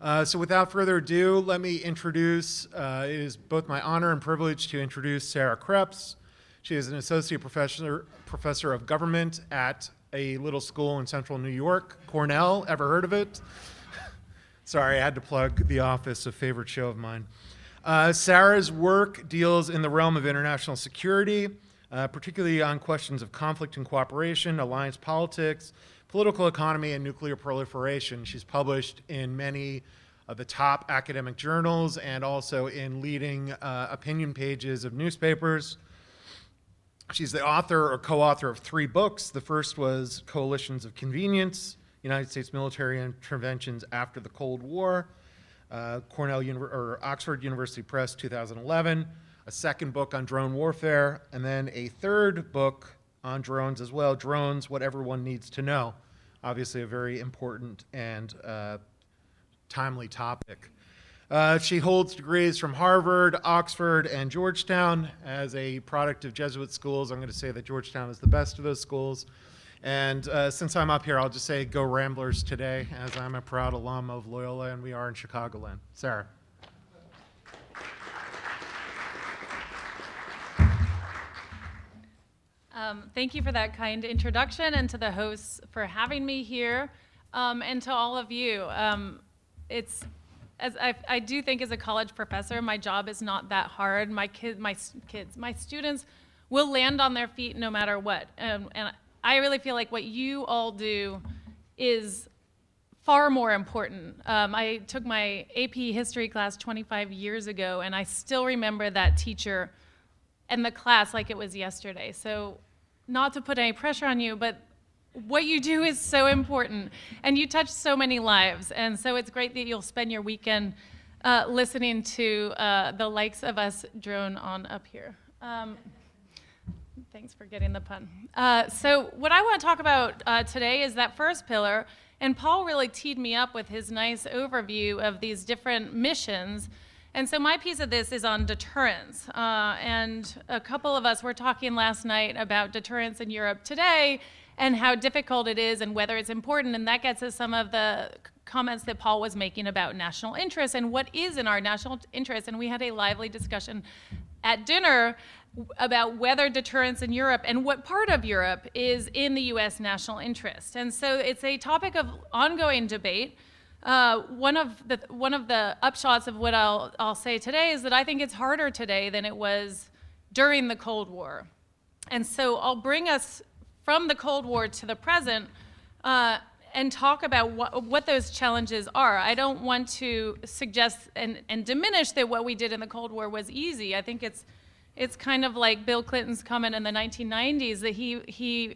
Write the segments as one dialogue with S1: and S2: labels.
S1: So without further ado, let me introduce, it is both my honor and privilege to introduce Sarah Kreps. She is an associate professor of government at a little school in central New York, Cornell. Ever heard of it? Sorry, I had to plug The Office, a favorite show of mine. Sarah's work deals in the realm of international security, particularly on questions of conflict and cooperation, alliance politics, political economy, and nuclear proliferation. She's published in many of the top academic journals and also in leading opinion pages of newspapers. She's the author or co-author of 3 books. The first was Coalitions of Convenience, United States Military Interventions After the Cold War, Oxford University Press, 2011. A second book on drone warfare, and then a third book on drones as well, Drones, What Everyone Needs to Know. Obviously a very important and timely topic. She holds degrees from Harvard, Oxford, and Georgetown. As a product of Jesuit schools, I'm going to say that Georgetown is the best of those schools. And since I'm up here, I'll just say go Ramblers today, as I'm a proud alum of Loyola, and we are in Chicagoland. Sarah.
S2: Thank you for that kind introduction, and to the hosts for having me here, and to all of you. I do think as a college professor, my job is not that hard. My students will land on their feet no matter what. And I really feel like what you all do is far more important. I took my AP history class 25 years ago, and I still remember that teacher and the class like it was yesterday. So not to put any pressure on you, but what you do is so important, and you touch so many lives. And so it's great that you'll spend your weekend listening to the likes of us drone on up here. Thanks for getting the pun. So what I want to talk about today is that first pillar, and Paul really teed me up with his nice overview of these different missions. And so my piece of this is on deterrence. And a couple of us were talking last night about deterrence in Europe today and how difficult it is and whether it's important. And that gets us some of the comments that Paul was making about national interest and what is in our national interest. And we had a lively discussion at dinner about whether deterrence in Europe and what part of Europe is in the US national interest. And so it's a topic of ongoing debate. One of the upshots of what I'll say today is that I think it's harder today than it was during the Cold War. And so I'll bring us from the Cold War to the present and talk about what those challenges are. I don't want to suggest and diminish that what we did in the Cold War was easy. I think it's kind of like Bill Clinton's comment in the 1990s that he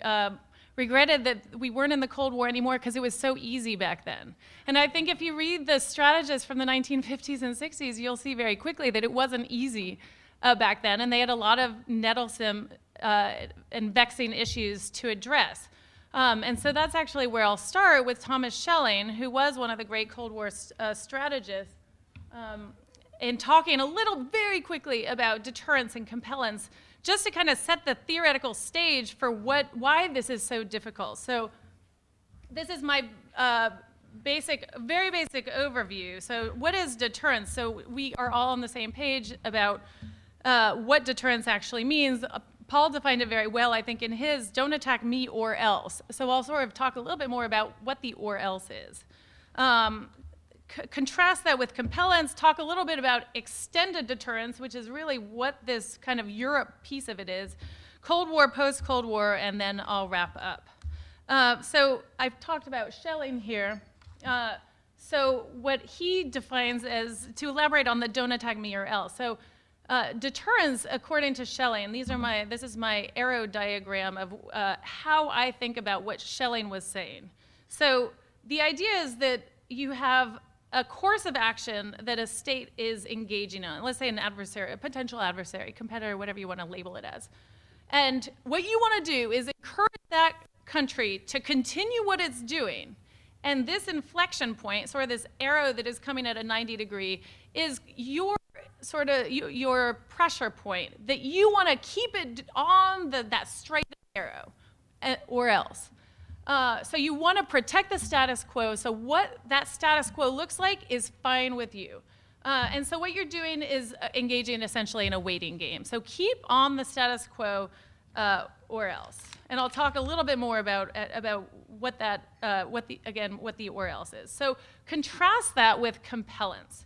S2: regretted that we weren't in the Cold War anymore because it was so easy back then. And I think if you read the strategists from the 1950s and 60s, you'll see very quickly that it wasn't easy back then, and they had a lot of nettlesome and vexing issues to address. And so that's actually where I'll start with Thomas Schelling, who was one of the great Cold War strategists, in talking a little very quickly about deterrence and compellence, just to kind of set the theoretical stage for why this is so difficult. So this is my very basic overview. So what is deterrence? So we are all on the same page about what deterrence actually means. Paul defined it very well, I think, in his "don't attack me or else." So I'll sort of talk a little bit more about what the or else is. Contrast that with compellence, talk a little bit about extended deterrence, which is really what this kind of Europe piece of it is, Cold War, post-Cold War, and then I'll wrap up. So I've talked about Schelling here. So what he defines as, to elaborate on the don't attack me or else. So deterrence, according to Schelling, this is my arrow diagram of how I think about what Schelling was saying. So the idea is that you have a course of action that a state is engaging on. Let's say an adversary, a potential adversary, competitor, whatever you want to label it as. And what you want to do is encourage that country to continue what it's doing. And this inflection point, sort of this arrow that is coming at a 90-degree, is your pressure point that you want to keep it on that straight arrow, or else. So you want to protect the status quo. So what that status quo looks like is fine with you. And so what you're doing is engaging essentially in a waiting game. So keep on the status quo or else. And I'll talk a little bit more about what the or else is. So contrast that with compellence.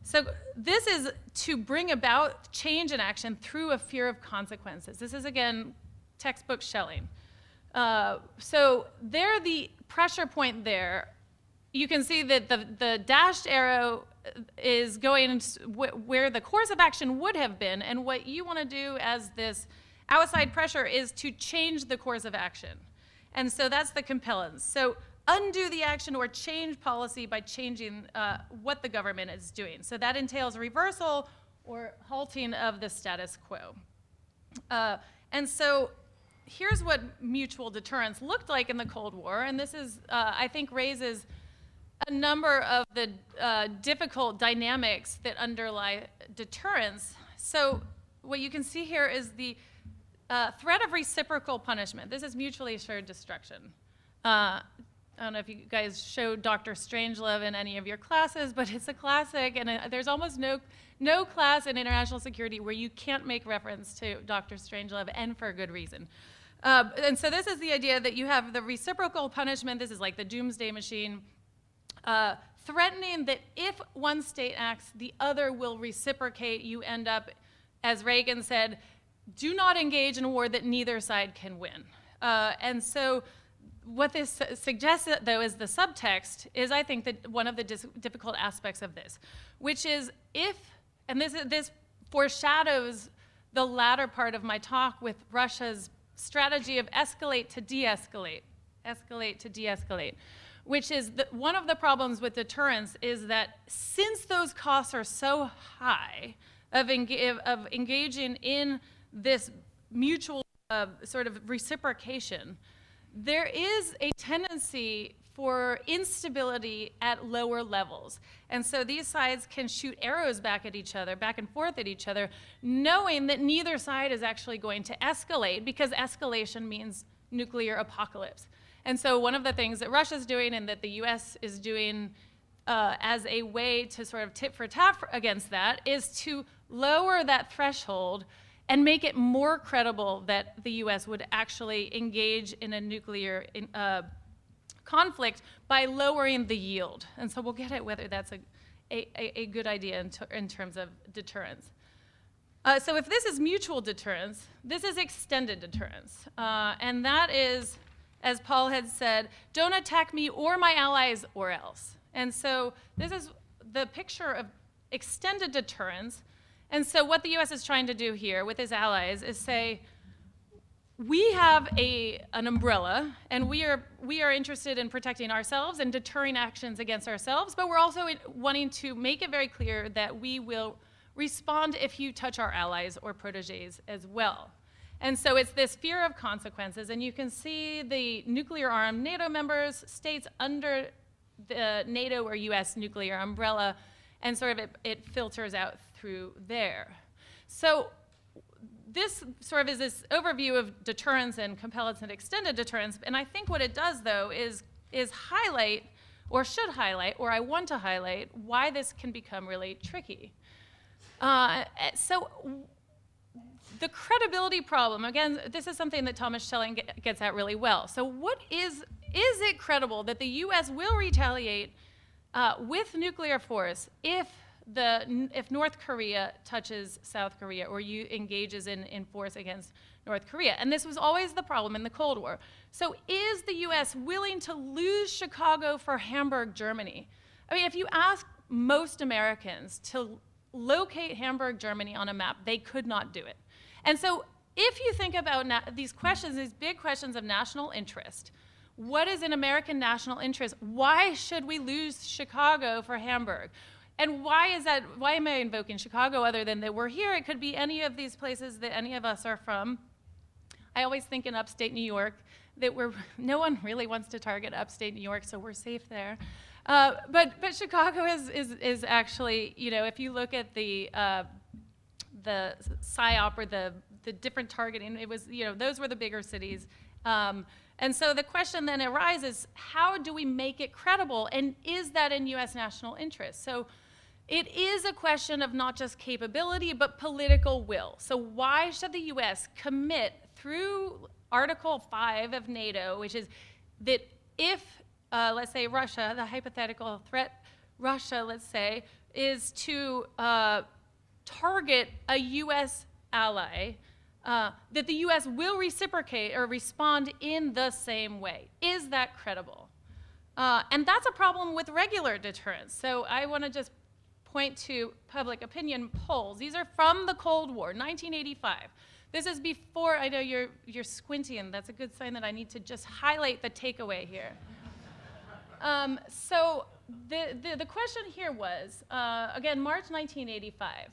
S2: So this is to bring about change in action through a fear of consequences. This is, again, textbook Schelling. So there, the pressure point there, you can see that the dashed arrow is going where the course of action would have been, and what you want to do as this outside pressure is to change the course of action. And so that's the compellence. So undo the action or change policy by changing what the government is doing. So that entails reversal or halting of the status quo. And so here's what mutual deterrence looked like in the Cold War, and this is, I think, raises a number of the difficult dynamics that underlie deterrence. So what you can see here is the threat of reciprocal punishment. This is mutually assured destruction. I don't know if you guys showed Dr. Strangelove in any of your classes, but it's a classic, and there's almost no class in international security where you can't make reference to Dr. Strangelove, and for good reason. And so this is the idea that you have the reciprocal punishment. This is like the doomsday machine, threatening that if one state acts, the other will reciprocate. You end up, as Reagan said, do not engage in a war that neither side can win. And so what this suggests, though, is the subtext is, I think, that one of the difficult aspects of this, which is and this foreshadows the latter part of my talk with Russia's strategy of escalate to de-escalate, which is one of the problems with deterrence is that since those costs are so high of engaging in this mutual sort of reciprocation, there is a tendency for instability at lower levels. And so these sides can shoot arrows back and forth at each other, knowing that neither side is actually going to escalate, because escalation means nuclear apocalypse. And so one of the things that Russia's doing and that the US is doing as a way to sort of tit for tat against that is to lower that threshold and make it more credible that the US would actually engage in a nuclear conflict by lowering the yield. And so we'll get at whether that's a good idea in terms of deterrence. So if this is mutual deterrence, this is extended deterrence. And that is, as Paul had said, don't attack me or my allies or else. And so this is the picture of extended deterrence. And so what the US is trying to do here with its allies is say, we have an umbrella, and we are interested in protecting ourselves and deterring actions against ourselves, but we're also wanting to make it very clear that we will respond if you touch our allies or protégés as well. And so it's this fear of consequences, and you can see the nuclear-armed NATO members, states under the NATO or US nuclear umbrella, and sort of it filters out through there. So this sort of is this overview of deterrence and compellence and extended deterrence, and I think what it does, though, is highlight, or should highlight, or I want to highlight, why this can become really tricky. So the credibility problem, again, this is something that Thomas Schelling gets at really well. So what is it credible that the US will retaliate with nuclear force if North Korea touches South Korea or engages in force against North Korea? And this was always the problem in the Cold War. So is the US willing to lose Chicago for Hamburg, Germany? I mean, if you ask most Americans to locate Hamburg, Germany on a map, they could not do it. And so if you think about these questions, these big questions of national interest, what is an American national interest? Why should we lose Chicago for Hamburg? And why am I invoking Chicago other than that we're here? It could be any of these places that any of us are from. I always think in upstate New York that no one really wants to target upstate New York, so we're safe there. But Chicago is actually, if you look at the PSYOP or the different targeting, it was, those were the bigger cities. And so the question then arises, how do we make it credible? And is that in US national interest? So it is a question of not just capability, but political will. So why should the US commit through Article 5 of NATO, which is that if, let's say Russia, the hypothetical threat, Russia, let's say, is to target a US ally, that the US will reciprocate or respond in the same way. Is that credible? And that's a problem with regular deterrence. So I want to just point to public opinion polls. These are from the Cold War, 1985. This is before, I know you're squinting. That's a good sign that I need to just highlight the takeaway here. So the question here was, again, March 1985.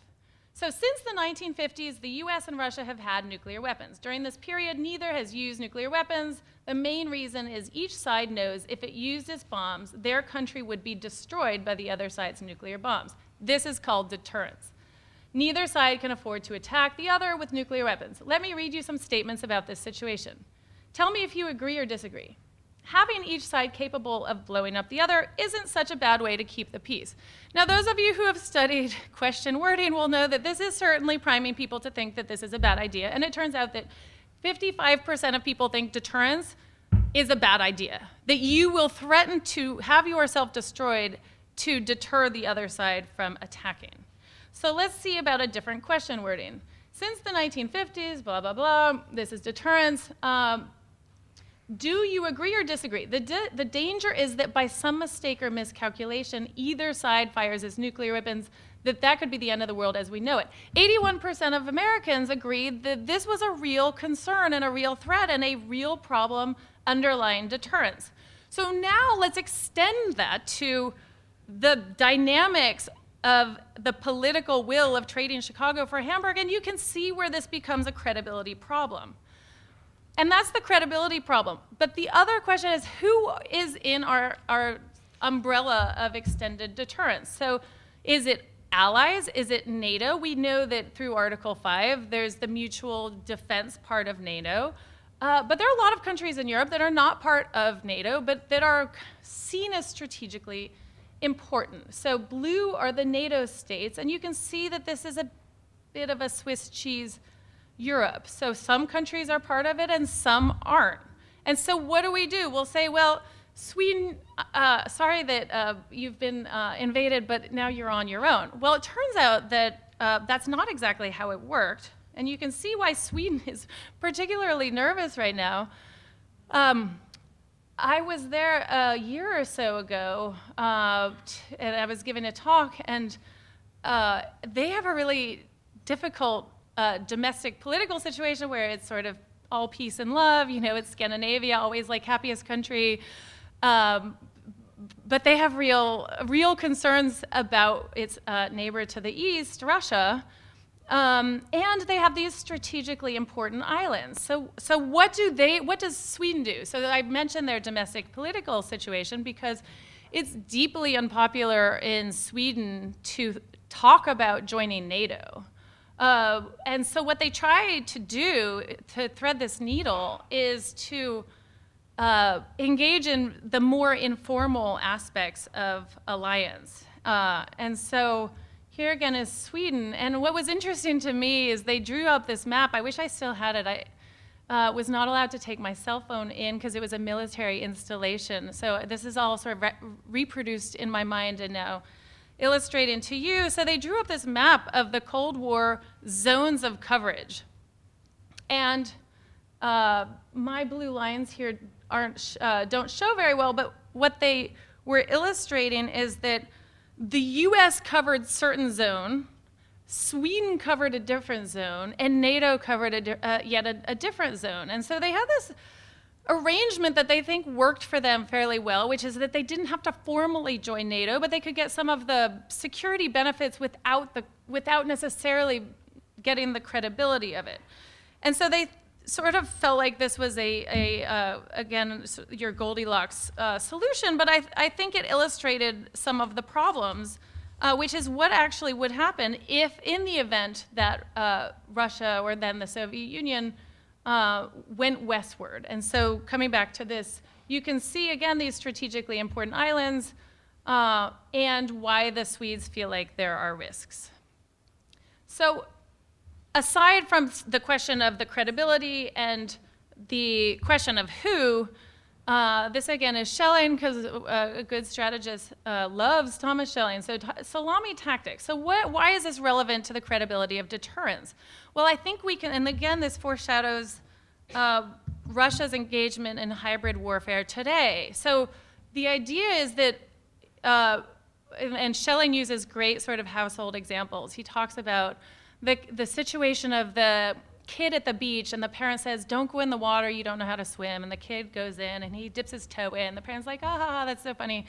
S2: So since the 1950s, the US and Russia have had nuclear weapons. During this period, neither has used nuclear weapons. The main reason is each side knows if it used its bombs, their country would be destroyed by the other side's nuclear bombs. This is called deterrence. Neither side can afford to attack the other with nuclear weapons. Let me read you some statements about this situation. Tell me if you agree or disagree. Having each side capable of blowing up the other isn't such a bad way to keep the peace. Now, those of you who have studied question wording will know that this is certainly priming people to think that this is a bad idea. And it turns out that 55% of people think deterrence is a bad idea, that you will threaten to have yourself destroyed to deter the other side from attacking. So let's see about a different question wording. Since the 1950s, blah, blah, blah, this is deterrence. Do you agree or disagree? The danger is that by some mistake or miscalculation, either side fires its nuclear weapons, that could be the end of the world as we know it. 81% of Americans agreed that this was a real concern and a real threat and a real problem underlying deterrence. So now let's extend that to the dynamics of the political will of trading Chicago for Hamburg, and you can see where this becomes a credibility problem. And that's the credibility problem. But the other question is, who is in our umbrella of extended deterrence? So is it allies? Is it NATO? We know that through Article 5, there's the mutual defense part of NATO. But there are a lot of countries in Europe that are not part of NATO, but that are seen as strategically important. So blue are the NATO states, and you can see that this is a bit of a Swiss cheese Europe. So some countries are part of it and some aren't. And so what do? We'll say, well, Sweden, sorry that you've been invaded, but now you're on your own. Well, it turns out that that's not exactly how it worked. And you can see why Sweden is particularly nervous right now. I was there a year or so ago, and I was giving a talk, and they have a really difficult domestic political situation where it's sort of all peace and love. You know, it's Scandinavia, always like happiest country. But they have real concerns about its neighbor to the east, Russia. And they have these strategically important islands. So what does Sweden do? So I mentioned their domestic political situation because it's deeply unpopular in Sweden to talk about joining NATO. And so what they try to do to thread this needle is to engage in the more informal aspects of alliance. And so here again is Sweden. And what was interesting to me is they drew up this map. I wish I still had it. I was not allowed to take my cell phone in because it was a military installation. So this is all sort of reproduced in my mind and now illustrating to you. So they drew up this map of the Cold War zones of coverage. And my blue lines here don't show very well, but what they were illustrating is that the US covered certain zone, Sweden covered a different zone, and NATO covered yet a different zone. And so they had this arrangement that they think worked for them fairly well, which is that they didn't have to formally join NATO, but they could get some of the security benefits without necessarily getting the credibility of it. And so they sort of felt like this was again, your Goldilocks solution, but I think it illustrated some of the problems, which is what actually would happen if, in the event that Russia or then the Soviet Union went westward. And so coming back to this, you can see, again, these strategically important islands and why the Swedes feel like there are risks. So aside from the question of the credibility and the question of who, this again is Schelling, because a good strategist loves Thomas Schelling. So salami tactics. So why is this relevant to the credibility of deterrence? Well, I think we can, and again, this foreshadows Russia's engagement in hybrid warfare today. So the idea is that, and Schelling uses great sort of household examples. He talks about the situation of the kid at the beach, and the parent says, don't go in the water, you don't know how to swim, and the kid goes in and he dips his toe in. The parent's like, ah, that's so funny.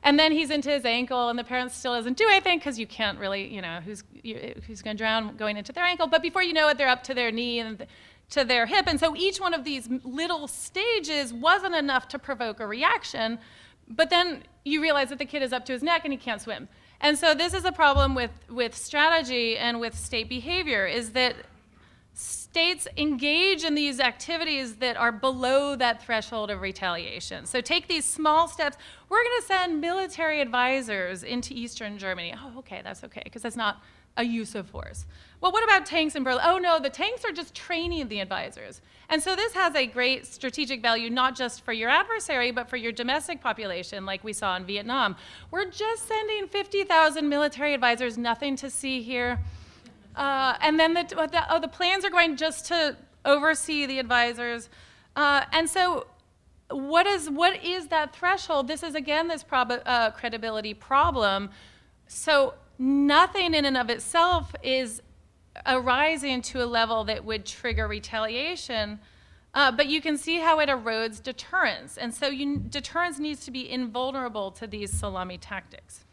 S2: And then he's into his ankle, and the parent still doesn't do anything, because you can't really, who's going to drown going into their ankle. But before you know it, they're up to their knee and to their hip. And so each one of these little stages wasn't enough to provoke a reaction, but then you realize that the kid is up to his neck and he can't swim. And so this is a problem with strategy and with state behavior, is that states engage in these activities that are below that threshold of retaliation. So take these small steps. We're going to send military advisors into Eastern Germany. Oh, okay, that's okay, because that's not a use of force. Well, what about tanks in Berlin? Oh, no, the tanks are just training the advisors. And so this has a great strategic value, not just for your adversary, but for your domestic population, like we saw in Vietnam. We're just sending 50,000 military advisors, nothing to see here. And then the plans are going just to oversee the advisors. And so what is that threshold? This is, again, this credibility problem. So nothing in and of itself is arising to a level that would trigger retaliation, but you can see how it erodes deterrence. And so deterrence needs to be invulnerable to these salami tactics.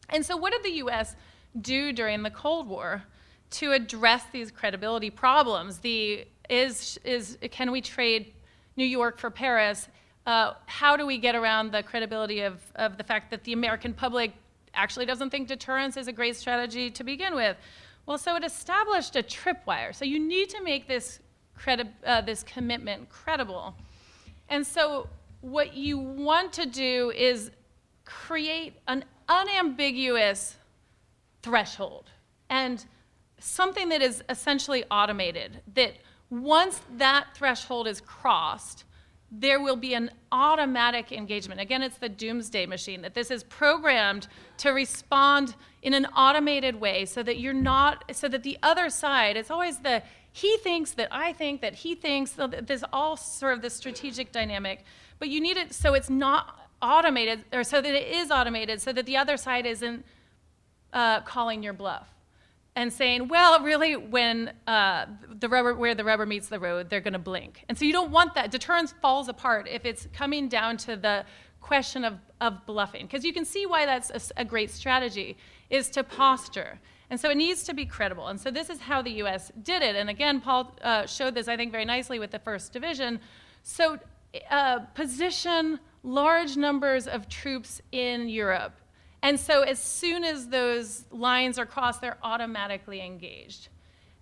S2: And so what did the US do during the Cold War to address these credibility problems? Can we trade New York for Paris? How do we get around the credibility of the fact that the American public actually doesn't think deterrence is a great strategy to begin with? Well, so it established a tripwire. So you need to make this commitment credible. And so what you want to do is create an unambiguous threshold, and something that is essentially automated, that once that threshold is crossed, there will be an automatic engagement. Again, it's the doomsday machine, that this is programmed to respond in an automated way, so that so that the other side, it's always the he thinks that I think that he thinks, so that there's all sort of this strategic dynamic, but you need it so it's not automated, or so that it is automated, so that the other side isn't calling your bluff and saying, well, really, when where the rubber meets the road, they're going to blink. And so you don't want that. Deterrence falls apart if it's coming down to the question of bluffing, because you can see why that's a great strategy, is to posture. And so it needs to be credible. And so this is how the US did it. And again, Paul showed this, I think, very nicely with the 1st Division. So position large numbers of troops in Europe. And so as soon as those lines are crossed, they're automatically engaged.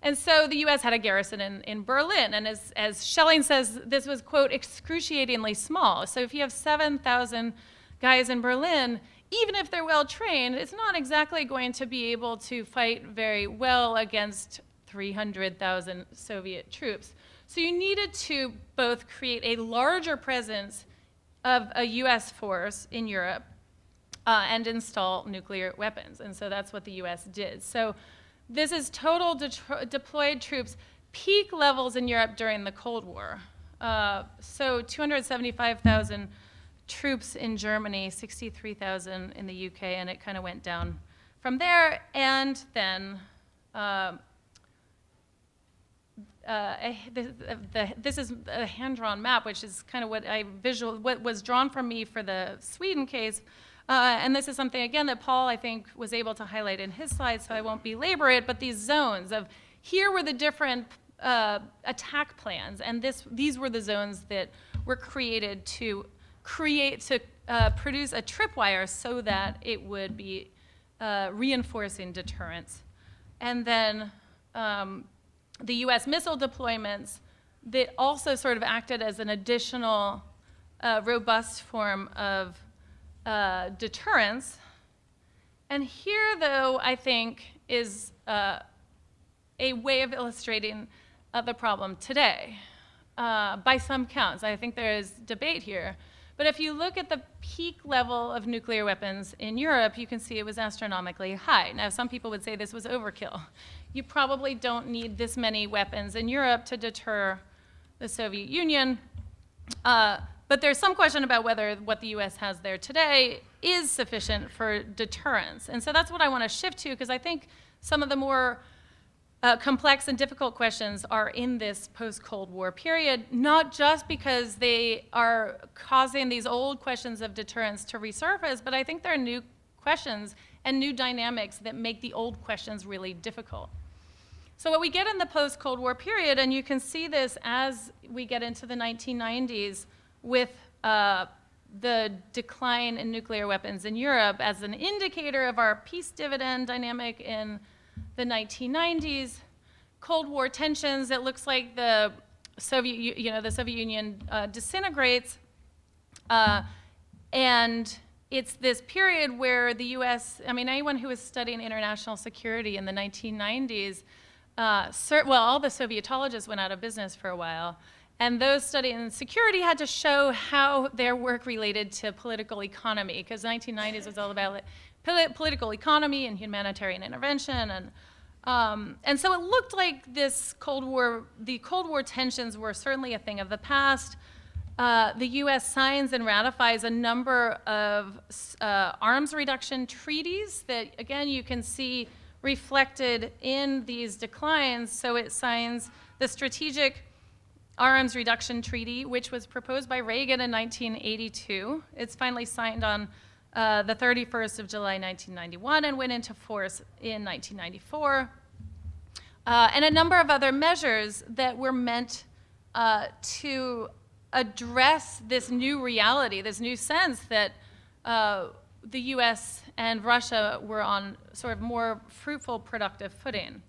S2: And so the US had a garrison in Berlin. And as Schelling says, this was, quote, excruciatingly small. So if you have 7,000 guys in Berlin, even if they're well trained, it's not exactly going to be able to fight very well against 300,000 Soviet troops. So you needed to both create a larger presence of a US force in Europe, and install nuclear weapons. And so that's what the US did. So this is total deployed troops, peak levels in Europe during the Cold War. So 275,000 troops in Germany, 63,000 in the UK, and it kind of went down from there. And then this is a hand-drawn map, which is kind of what was drawn from me for the Sweden case. And this is something, again, that Paul, I think, was able to highlight in his slides, so I won't belabor it, but these zones of here were the different attack plans, and these were the zones that were created to produce a tripwire so that it would be reinforcing deterrence. And then the US missile deployments, that also sort of acted as an additional robust form of deterrence. And here, though, I think is a way of illustrating the problem today by some counts. I think there is debate here. But if you look at the peak level of nuclear weapons in Europe, you can see it was astronomically high. Now, some people would say this was overkill. You probably don't need this many weapons in Europe to deter the Soviet Union. But there's some question about whether what the US has there today is sufficient for deterrence. And so that's what I want to shift to, because I think some of the more complex and difficult questions are in this post-Cold War period, not just because they are causing these old questions of deterrence to resurface, but I think there are new questions and new dynamics that make the old questions really difficult. So what we get in the post-Cold War period, and you can see this as we get into the 1990s with the decline in nuclear weapons in Europe as an indicator of our peace dividend dynamic in the 1990s, Cold War tensions, it looks like the Soviet Union disintegrates, and it's this period where the US, I mean, anyone who was studying international security in the 1990s, all the Sovietologists went out of business for a while, and those studying security had to show how their work related to political economy, because the 1990s was all about political economy and humanitarian intervention, and so it looked like the Cold War tensions were certainly a thing of the past. The U.S. signs and ratifies a number of arms reduction treaties that, again, you can see reflected in these declines. So it signs the Strategic Arms Reduction Treaty, which was proposed by Reagan in 1982. It's finally signed on the 31st of July, 1991, and went into force in 1994. And a number of other measures that were meant to address this new reality, this new sense that the US and Russia were on sort of more fruitful, productive footing.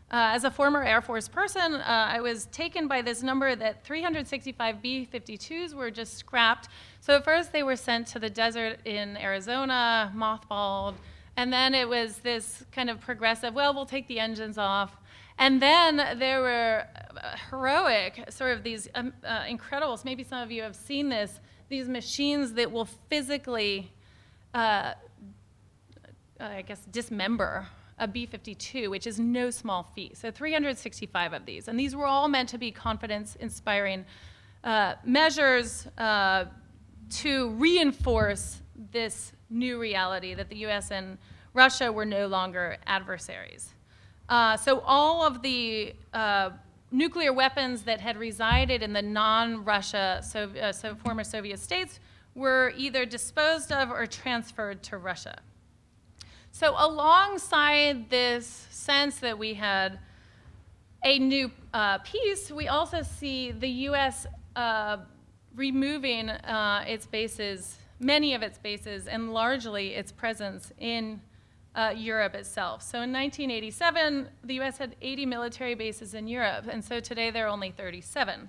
S2: As a former Air Force person, I was taken by this number that 365 B-52s were just scrapped. So at first they were sent to the desert in Arizona, mothballed, and then it was this kind of progressive, well, we'll take the engines off. And then there were heroic, sort of these incredibles, maybe some of you have seen this, these machines that will physically, dismember a B-52, which is no small feat. So 365 of these. And these were all meant to be confidence-inspiring measures to reinforce this new reality that the US and Russia were no longer adversaries. So all of the nuclear weapons that had resided in the non-Russia, former Soviet states, were either disposed of or transferred to Russia. So alongside this sense that we had a new peace, we also see the U.S. Removing its bases, many of its bases, and largely its presence in Europe itself. So in 1987, the U.S. had 80 military bases in Europe, and so today there are only 37.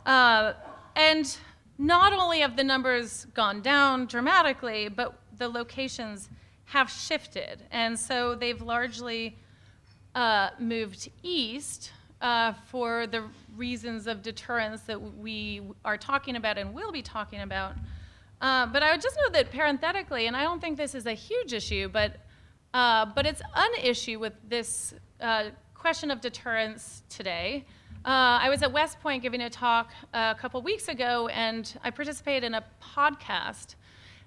S2: And not only have the numbers gone down dramatically, but the locations have shifted. And so they've largely moved east for the reasons of deterrence that we are talking about and will be talking about. But I would just note that parenthetically, and I don't think this is a huge issue, but it's an issue with this question of deterrence today. I was at West Point giving a talk a couple weeks ago, and I participated in a podcast.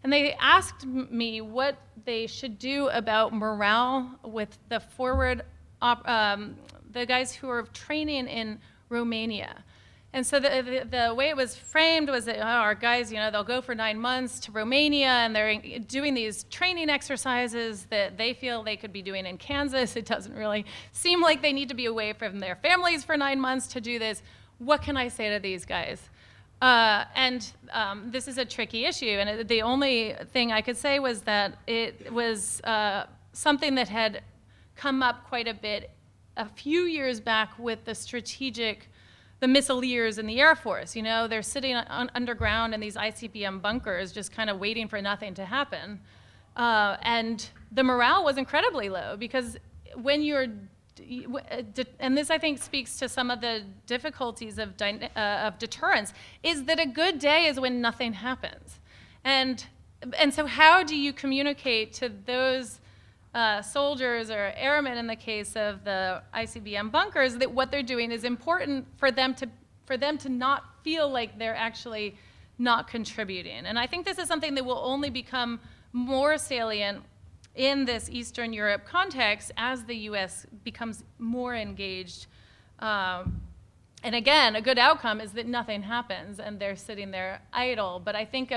S2: And they asked me what they should do about morale with the the guys who are training in Romania. And so the way it was framed was that our guys, they'll go for 9 months to Romania, and they're doing these training exercises that they feel they could be doing in Kansas. It doesn't really seem like they need to be away from their families for 9 months to do this. What can I say to these guys? This is a tricky issue, and the only thing I could say was that it was something that had come up quite a bit a few years back with the strategic the missileers in the Air Force. You know, they're sitting underground in these ICBM bunkers, just kind of waiting for nothing to happen. And the morale was incredibly low because when you're, and this I think speaks to some of the difficulties of deterrence, is that a good day is when nothing happens. And so how do you communicate to those soldiers or airmen in the case of the ICBM bunkers that what they're doing is important for them to not feel like they're actually not contributing? And I think this is something that will only become more salient in this Eastern Europe context as the US becomes more engaged. And again, a good outcome is that nothing happens and they're sitting there idle. But I think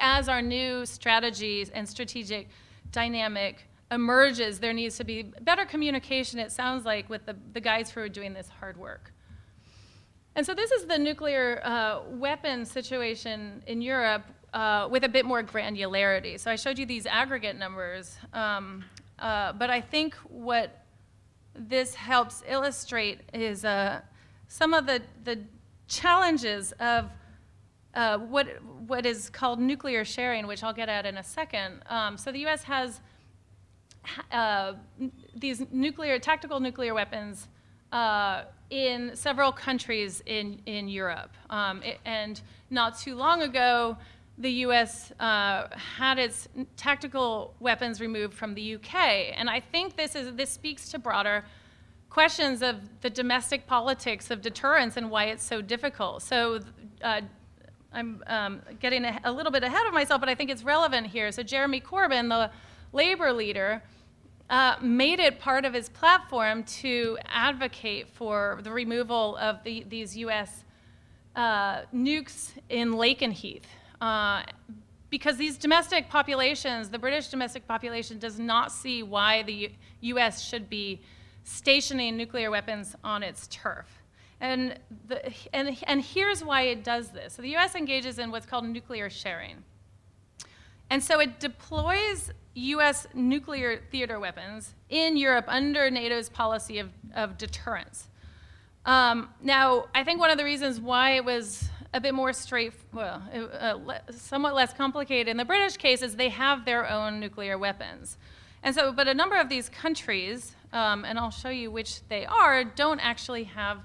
S2: as our new strategies and strategic dynamic emerges, there needs to be better communication, it sounds like, with the guys who are doing this hard work. And so this is the nuclear weapon situation in Europe with a bit more granularity. So I showed you these aggregate numbers, but I think what this helps illustrate is some of the challenges of what is called nuclear sharing, which I'll get at in a second. So the U.S. has these tactical nuclear weapons in several countries in Europe. And not too long ago, the U.S. had its tactical weapons removed from the U.K. And I think this speaks to broader questions of the domestic politics of deterrence and why it's so difficult. So I'm getting a little bit ahead of myself, but I think it's relevant here. So Jeremy Corbyn, the Labour leader, made it part of his platform to advocate for the removal of these U.S. Nukes in Lakenheath. Because these domestic populations, the British domestic population, does not see why the U.S. should be stationing nuclear weapons on its turf. And here's why it does this. So the U.S. engages in what's called nuclear sharing. And so it deploys U.S. nuclear theater weapons in Europe under NATO's policy of deterrence. Now, I think one of the reasons why it was a bit more somewhat less complicated in the British case is they have their own nuclear weapons. And so, but a number of these countries, and I'll show you which they are, don't actually have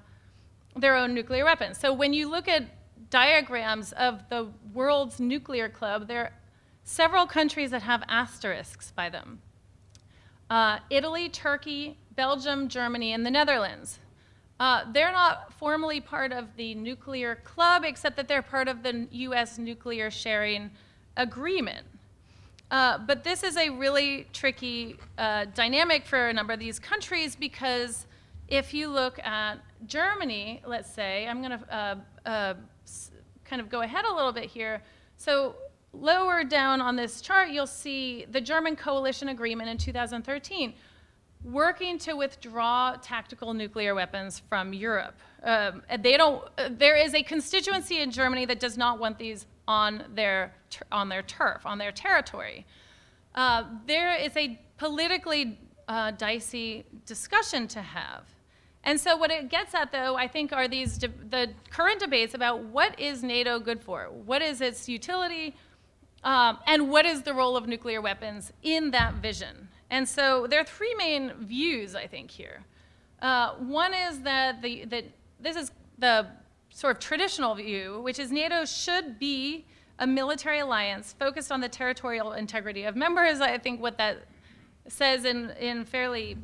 S2: their own nuclear weapons. So when you look at diagrams of the world's nuclear club, there are several countries that have asterisks by them. Italy, Turkey, Belgium, Germany, and the Netherlands. They're not formally part of the nuclear club, except that they're part of the U.S. nuclear sharing agreement. But this is a really tricky dynamic for a number of these countries because if you look at Germany, let's say, I'm going to kind of go ahead a little bit here. So lower down on this chart, you'll see the German coalition agreement in 2013, working to withdraw tactical nuclear weapons from Europe. There is a constituency in Germany that does not want these on their turf, on their territory. There is a politically dicey discussion to have. And so what it gets at, though, I think, are the current debates about what is NATO good for? What is its utility? And what is the role of nuclear weapons in that vision? And so there are three main views, I think, here. One is that this is the sort of traditional view, which is NATO should be a military alliance focused on the territorial integrity of members. I think what that says in fairly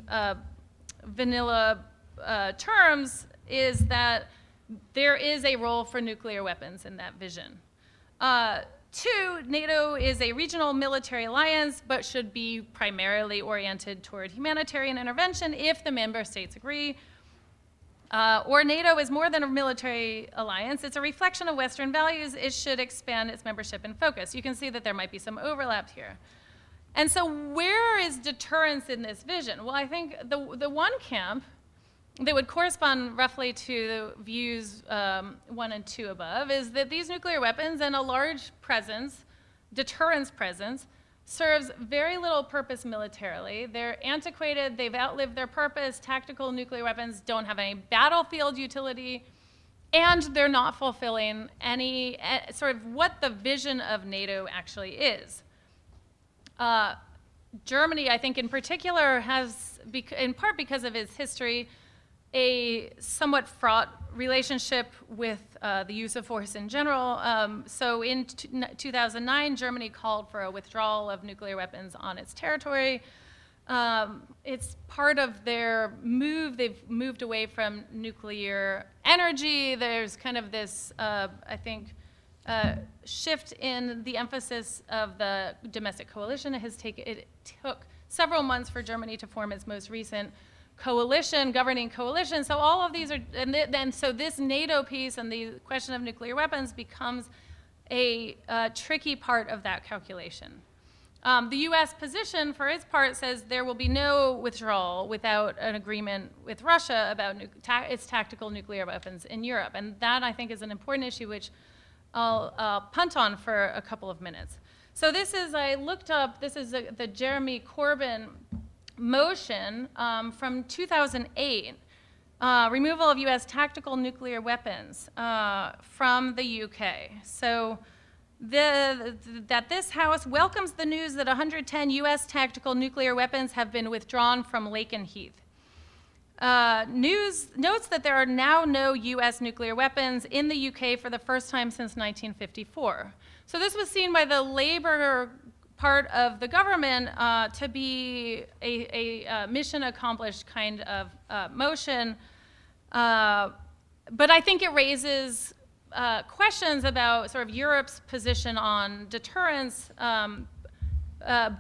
S2: vanilla terms is that there is a role for nuclear weapons in that vision. Two, NATO is a regional military alliance, but should be primarily oriented toward humanitarian intervention if the member states agree. Or NATO is more than a military alliance. It's a reflection of Western values. It should expand its membership and focus. You can see that there might be some overlap here. And so where is deterrence in this vision? Well, I think the one camp that would correspond roughly to the views 1 and 2 above is that these nuclear weapons and a large presence, deterrence presence, serves very little purpose militarily. They're antiquated, they've outlived their purpose. Tactical nuclear weapons don't have any battlefield utility. and they're not fulfilling any sort of what the vision of NATO actually is. Germany, I think in particular, has, in part because of its history, a somewhat fraught relationship with the use of force in general. So in 2009, Germany called for a withdrawal of nuclear weapons on its territory. It's part of their move. They've moved away from nuclear energy. There's kind of this, I think, shift in the emphasis of the domestic coalition. It took several months for Germany to form its most recent governing coalition. So all of these are, and then so this NATO piece and the question of nuclear weapons becomes a tricky part of that calculation. The U.S. position, for its part, says there will be no withdrawal without an agreement with Russia about its tactical nuclear weapons in Europe. And that, I think, is an important issue which I'll punt on for a couple of minutes. So this is, I looked up, this is the Jeremy Corbyn motion from 2008, removal of U.S. tactical nuclear weapons from the UK. So that this House welcomes the news that 110 U.S. tactical nuclear weapons have been withdrawn from Lakenheath. News notes that there are now no U.S. nuclear weapons in the UK for the first time since 1954. So this was seen by the Labour part of the government to be a mission accomplished kind of motion. But I think it raises questions about sort of Europe's position on deterrence,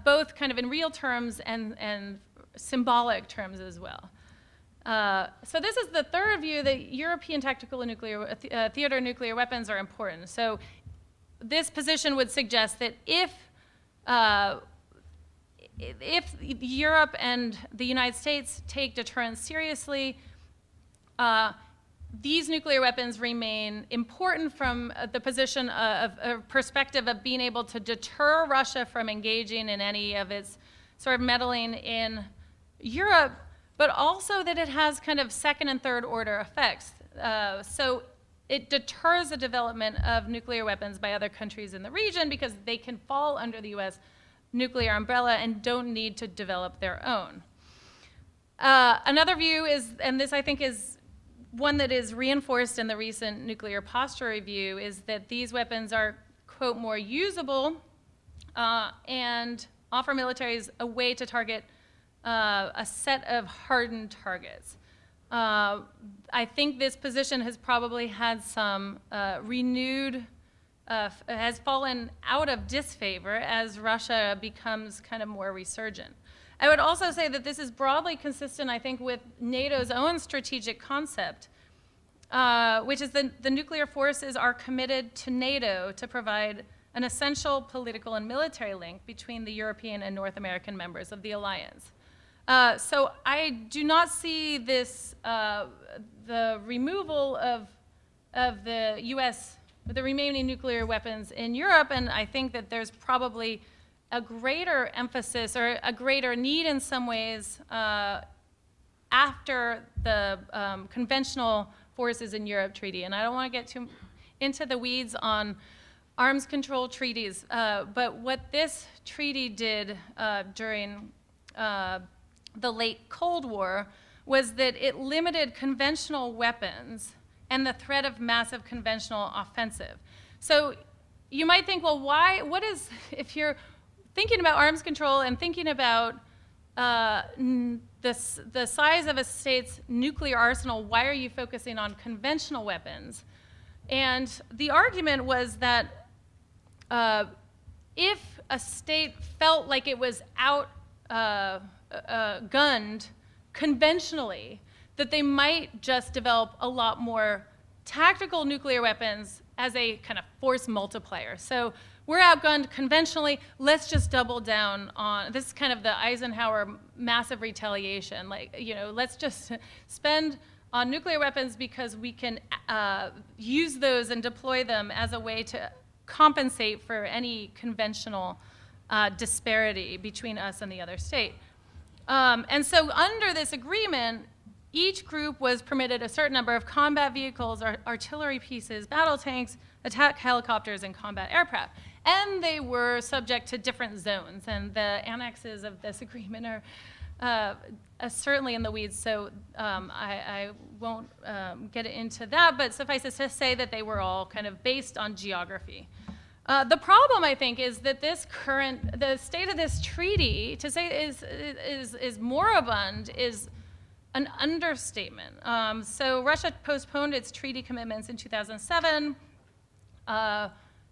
S2: both kind of in real terms and symbolic terms as well. So this is the third view that European tactical nuclear theater nuclear weapons are important. So this position would suggest that if Europe and the United States take deterrence seriously, these nuclear weapons remain important from the position of a perspective of being able to deter Russia from engaging in any of its sort of meddling in Europe, but also that it has kind of second and third order effects. So it deters the development of nuclear weapons by other countries in the region because they can fall under the US nuclear umbrella and don't need to develop their own. Another view is, and this I think is one that is reinforced in the recent nuclear posture review, is that these weapons are, quote, more usable and offer militaries a way to target a set of hardened targets. I think this position has probably had some has fallen out of disfavor as Russia becomes kind of more resurgent. I would also say that this is broadly consistent, I think, with NATO's own strategic concept, which is that the nuclear forces are committed to NATO to provide an essential political and military link between the European and North American members of the alliance. So I do not see this, the removal of the U.S., the remaining nuclear weapons in Europe, and I think that there's probably a greater emphasis or a greater need in some ways after the conventional forces in Europe treaty. And I don't want to get too into the weeds on arms control treaties, but what this treaty did during the late Cold War was that it limited conventional weapons and the threat of massive conventional offensive. So you might think, well, if you're thinking about arms control and thinking about the size of a state's nuclear arsenal, why are you focusing on conventional weapons? And the argument was that if a state felt like it was outgunned conventionally, that they might just develop a lot more tactical nuclear weapons as a kind of force multiplier. So we're outgunned conventionally, let's just double down on, this is kind of the Eisenhower massive retaliation, like, let's just spend on nuclear weapons because we can use those and deploy them as a way to compensate for any conventional disparity between us and the other state. And so under this agreement, each group was permitted a certain number of combat vehicles, artillery pieces, battle tanks, attack helicopters, and combat aircraft. And they were subject to different zones. And the annexes of this agreement are certainly in the weeds, so I won't get into that, but suffice it to say that they were all kind of based on geography. The problem, I think, is that the state of this treaty, to say is moribund, is an understatement. So Russia postponed its treaty commitments in 2007.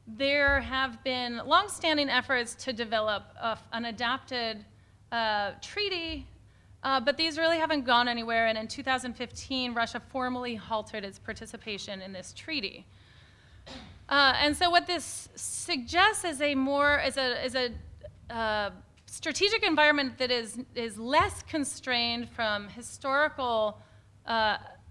S2: There have been longstanding efforts to develop an adapted treaty, but these really haven't gone anywhere. And in 2015, Russia formally halted its participation in this treaty. And so what this suggests is a strategic environment that is less constrained from historical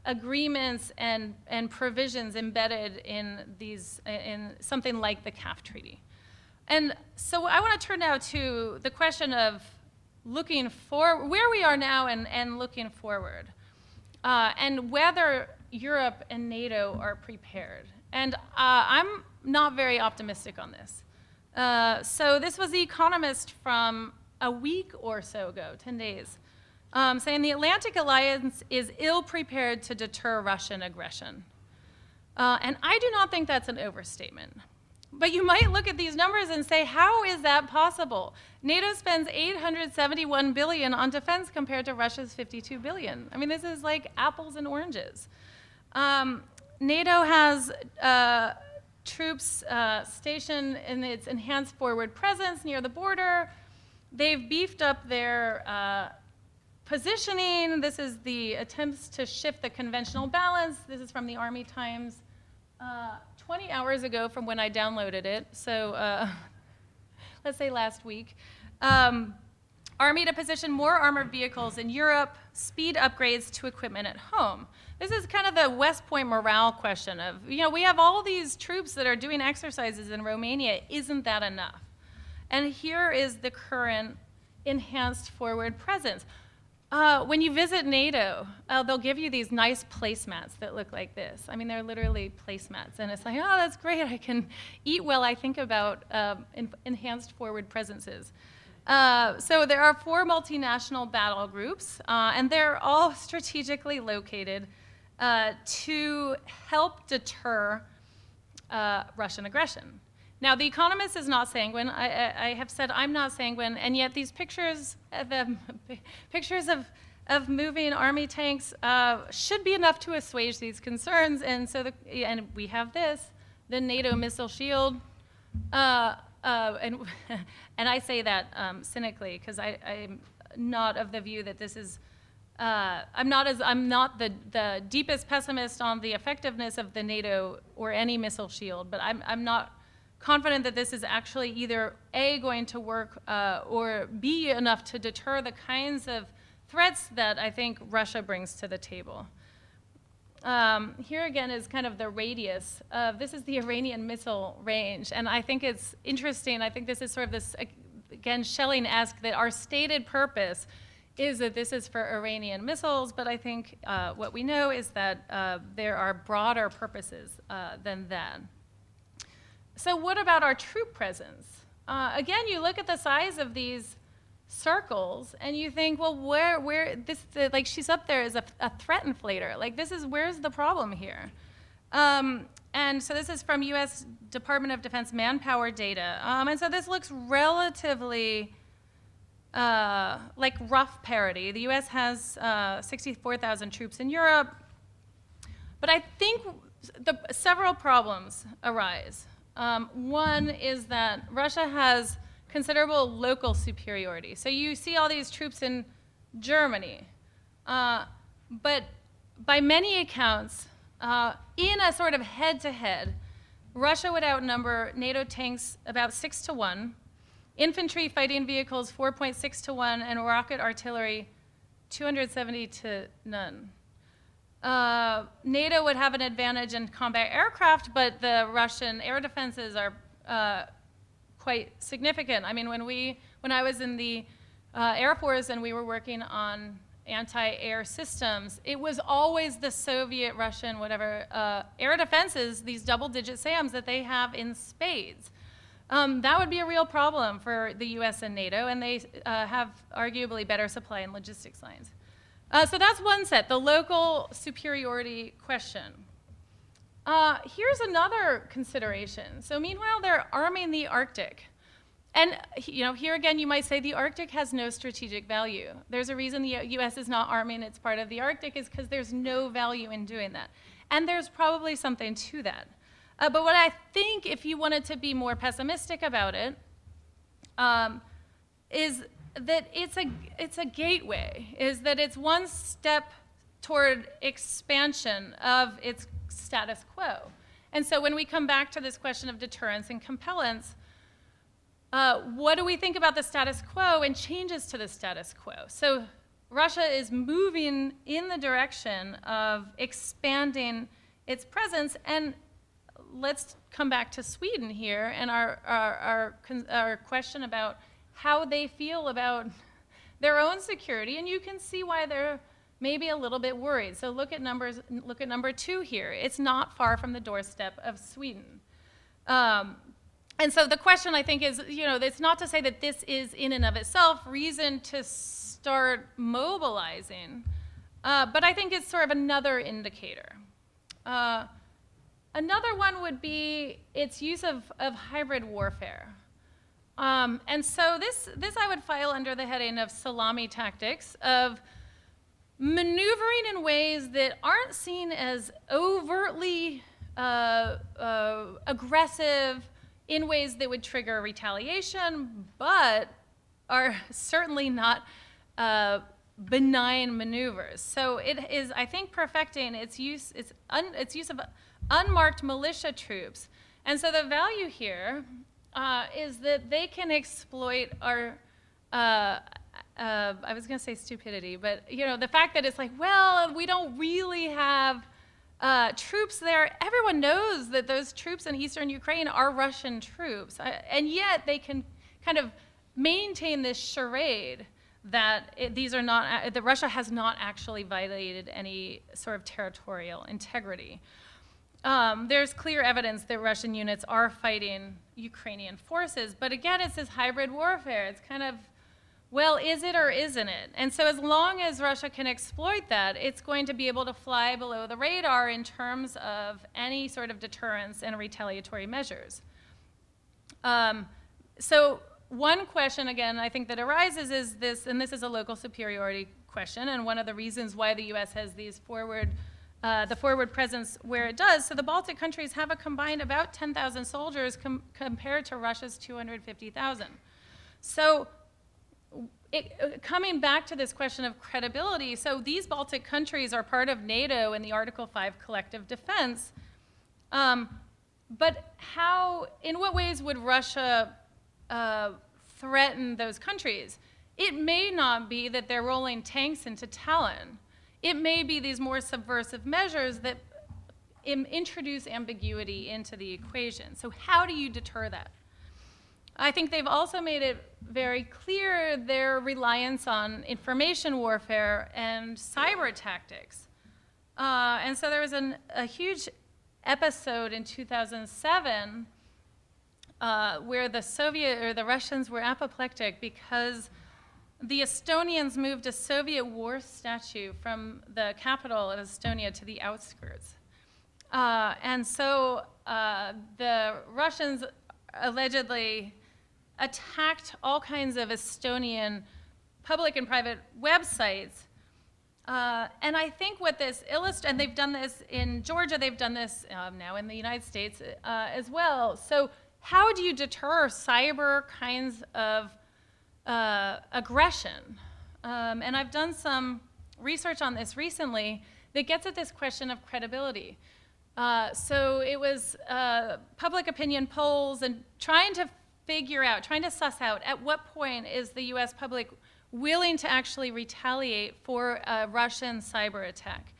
S2: agreements and provisions embedded in something like the CAF Treaty. And so I want to turn now to the question of looking for where we are now and looking forward, and whether Europe and NATO are prepared. And I'm not very optimistic on this. So this was The Economist from a week or so ago, 10 days, saying the Atlantic Alliance is ill-prepared to deter Russian aggression. And I do not think that's an overstatement. But you might look at these numbers and say, how is that possible? NATO spends $871 billion on defense compared to Russia's $52 billion. I mean, this is like apples and oranges. NATO has troops stationed in its enhanced forward presence near the border. They've beefed up their positioning. This is the attempts to shift the conventional balance. This is from the Army Times 20 hours ago from when I downloaded it. So let's say last week. Army to position more armored vehicles in Europe, speed upgrades to equipment at home. This is kind of the West Point morale question of, we have all these troops that are doing exercises in Romania. Isn't that enough? And here is the current enhanced forward presence. When you visit NATO, they'll give you these nice placemats that look like this. I mean, they're literally placemats. And it's like, oh, that's great. I can eat while I think about enhanced forward presences. So there are 4 multinational battle groups, and they're all strategically located to help deter Russian aggression. Now, The Economist is not sanguine. I have said I'm not sanguine, and yet these pictures of moving army tanks should be enough to assuage these concerns. And so, and we have this, the NATO missile shield, and I say that cynically because I'm not of the view that this is. I'm not the deepest pessimist on the effectiveness of the NATO or any missile shield, but I'm not confident that this is actually either A, going to work, or B, enough to deter the kinds of threats that I think Russia brings to the table. Here again is kind of the radius of, this is the Iranian missile range, and I think it's interesting. I think this is sort of this, again, Schelling-esque, that our stated purpose is that this is for Iranian missiles, but I think what we know is that there are broader purposes than that. So what about our troop presence? Again, you look at the size of these circles and you think, well, like she's up there as a threat inflator. Like where's the problem here? And so this is from U.S. Department of Defense manpower data. And so this looks relatively like rough parity. The U.S. has 64,000 troops in Europe. But I think several problems arise. One is that Russia has considerable local superiority. So you see all these troops in Germany. But by many accounts, in a sort of head-to-head, Russia would outnumber NATO tanks about 6 to 1, infantry fighting vehicles 4.6 to 1, and rocket artillery 270 to none. NATO would have an advantage in combat aircraft, but the Russian air defenses are quite significant. I mean, when I was in the Air Force and we were working on anti-air systems, it was always the Soviet, Russian, whatever, air defenses, these double-digit SAMs that they have in spades. That would be a real problem for the US and NATO, and they have arguably better supply and logistics lines. So that's one set, the local superiority question. Here's another consideration. So meanwhile, they're arming the Arctic. And here again, you might say the Arctic has no strategic value. There's a reason the US is not arming its part of the Arctic is because there's no value in doing that. And there's probably something to that. But what I think, if you wanted to be more pessimistic about it, is that it's a gateway, is that it's one step toward expansion of its status quo. And so when we come back to this question of deterrence and compellence, what do we think about the status quo and changes to the status quo? So Russia is moving in the direction of expanding its presence, and let's come back to Sweden here and our question about how they feel about their own security, and you can see why they're maybe a little bit worried. So look at number 2 here. It's not far from the doorstep of Sweden. And so the question, I think, is, it's not to say that this is in and of itself reason to start mobilizing, but I think it's sort of another indicator. Another one would be its use of hybrid warfare. And so this I would file under the heading of salami tactics, of maneuvering in ways that aren't seen as overtly aggressive, in ways that would trigger retaliation, but are certainly not benign maneuvers. So it is, I think, perfecting its use of unmarked militia troops. And so the value here is that they can exploit our, I was going to say stupidity, but the fact that it's like, well, we don't really have troops there. Everyone knows that those troops in eastern Ukraine are Russian troops, and yet they can kind of maintain this charade that that Russia has not actually violated any sort of territorial integrity. There's clear evidence that Russian units are fighting Ukrainian forces, but again, it's this hybrid warfare. It's kind of, well, is it or isn't it? And so as long as Russia can exploit that, it's going to be able to fly below the radar in terms of any sort of deterrence and retaliatory measures. So one question, again, I think that arises is this, and this is a local superiority question, and one of the reasons why the U.S. has these the forward presence where it does. So the Baltic countries have a combined about 10,000 soldiers compared to Russia's 250,000. So coming back to this question of credibility, so these Baltic countries are part of NATO and the Article 5 collective defense, but in what ways would Russia threaten those countries? It may not be that they're rolling tanks into Tallinn. It may be these more subversive measures that introduce ambiguity into the equation. So how do you deter that? I think they've also made it very clear their reliance on information warfare and cyber tactics. And so there was a huge episode in 2007 where the Russians were apoplectic because the Estonians moved a Soviet war statue from the capital of Estonia to the outskirts. And so the Russians allegedly attacked all kinds of Estonian public and private websites. And I think what this illustrates, and they've done this in Georgia, they've done this now in the United States as well. So how do you deter cyber kinds of aggression? And I've done some research on this recently that gets at this question of credibility. So it was public opinion polls and trying to suss out at what point is the US public willing to actually retaliate for a Russian cyber attack.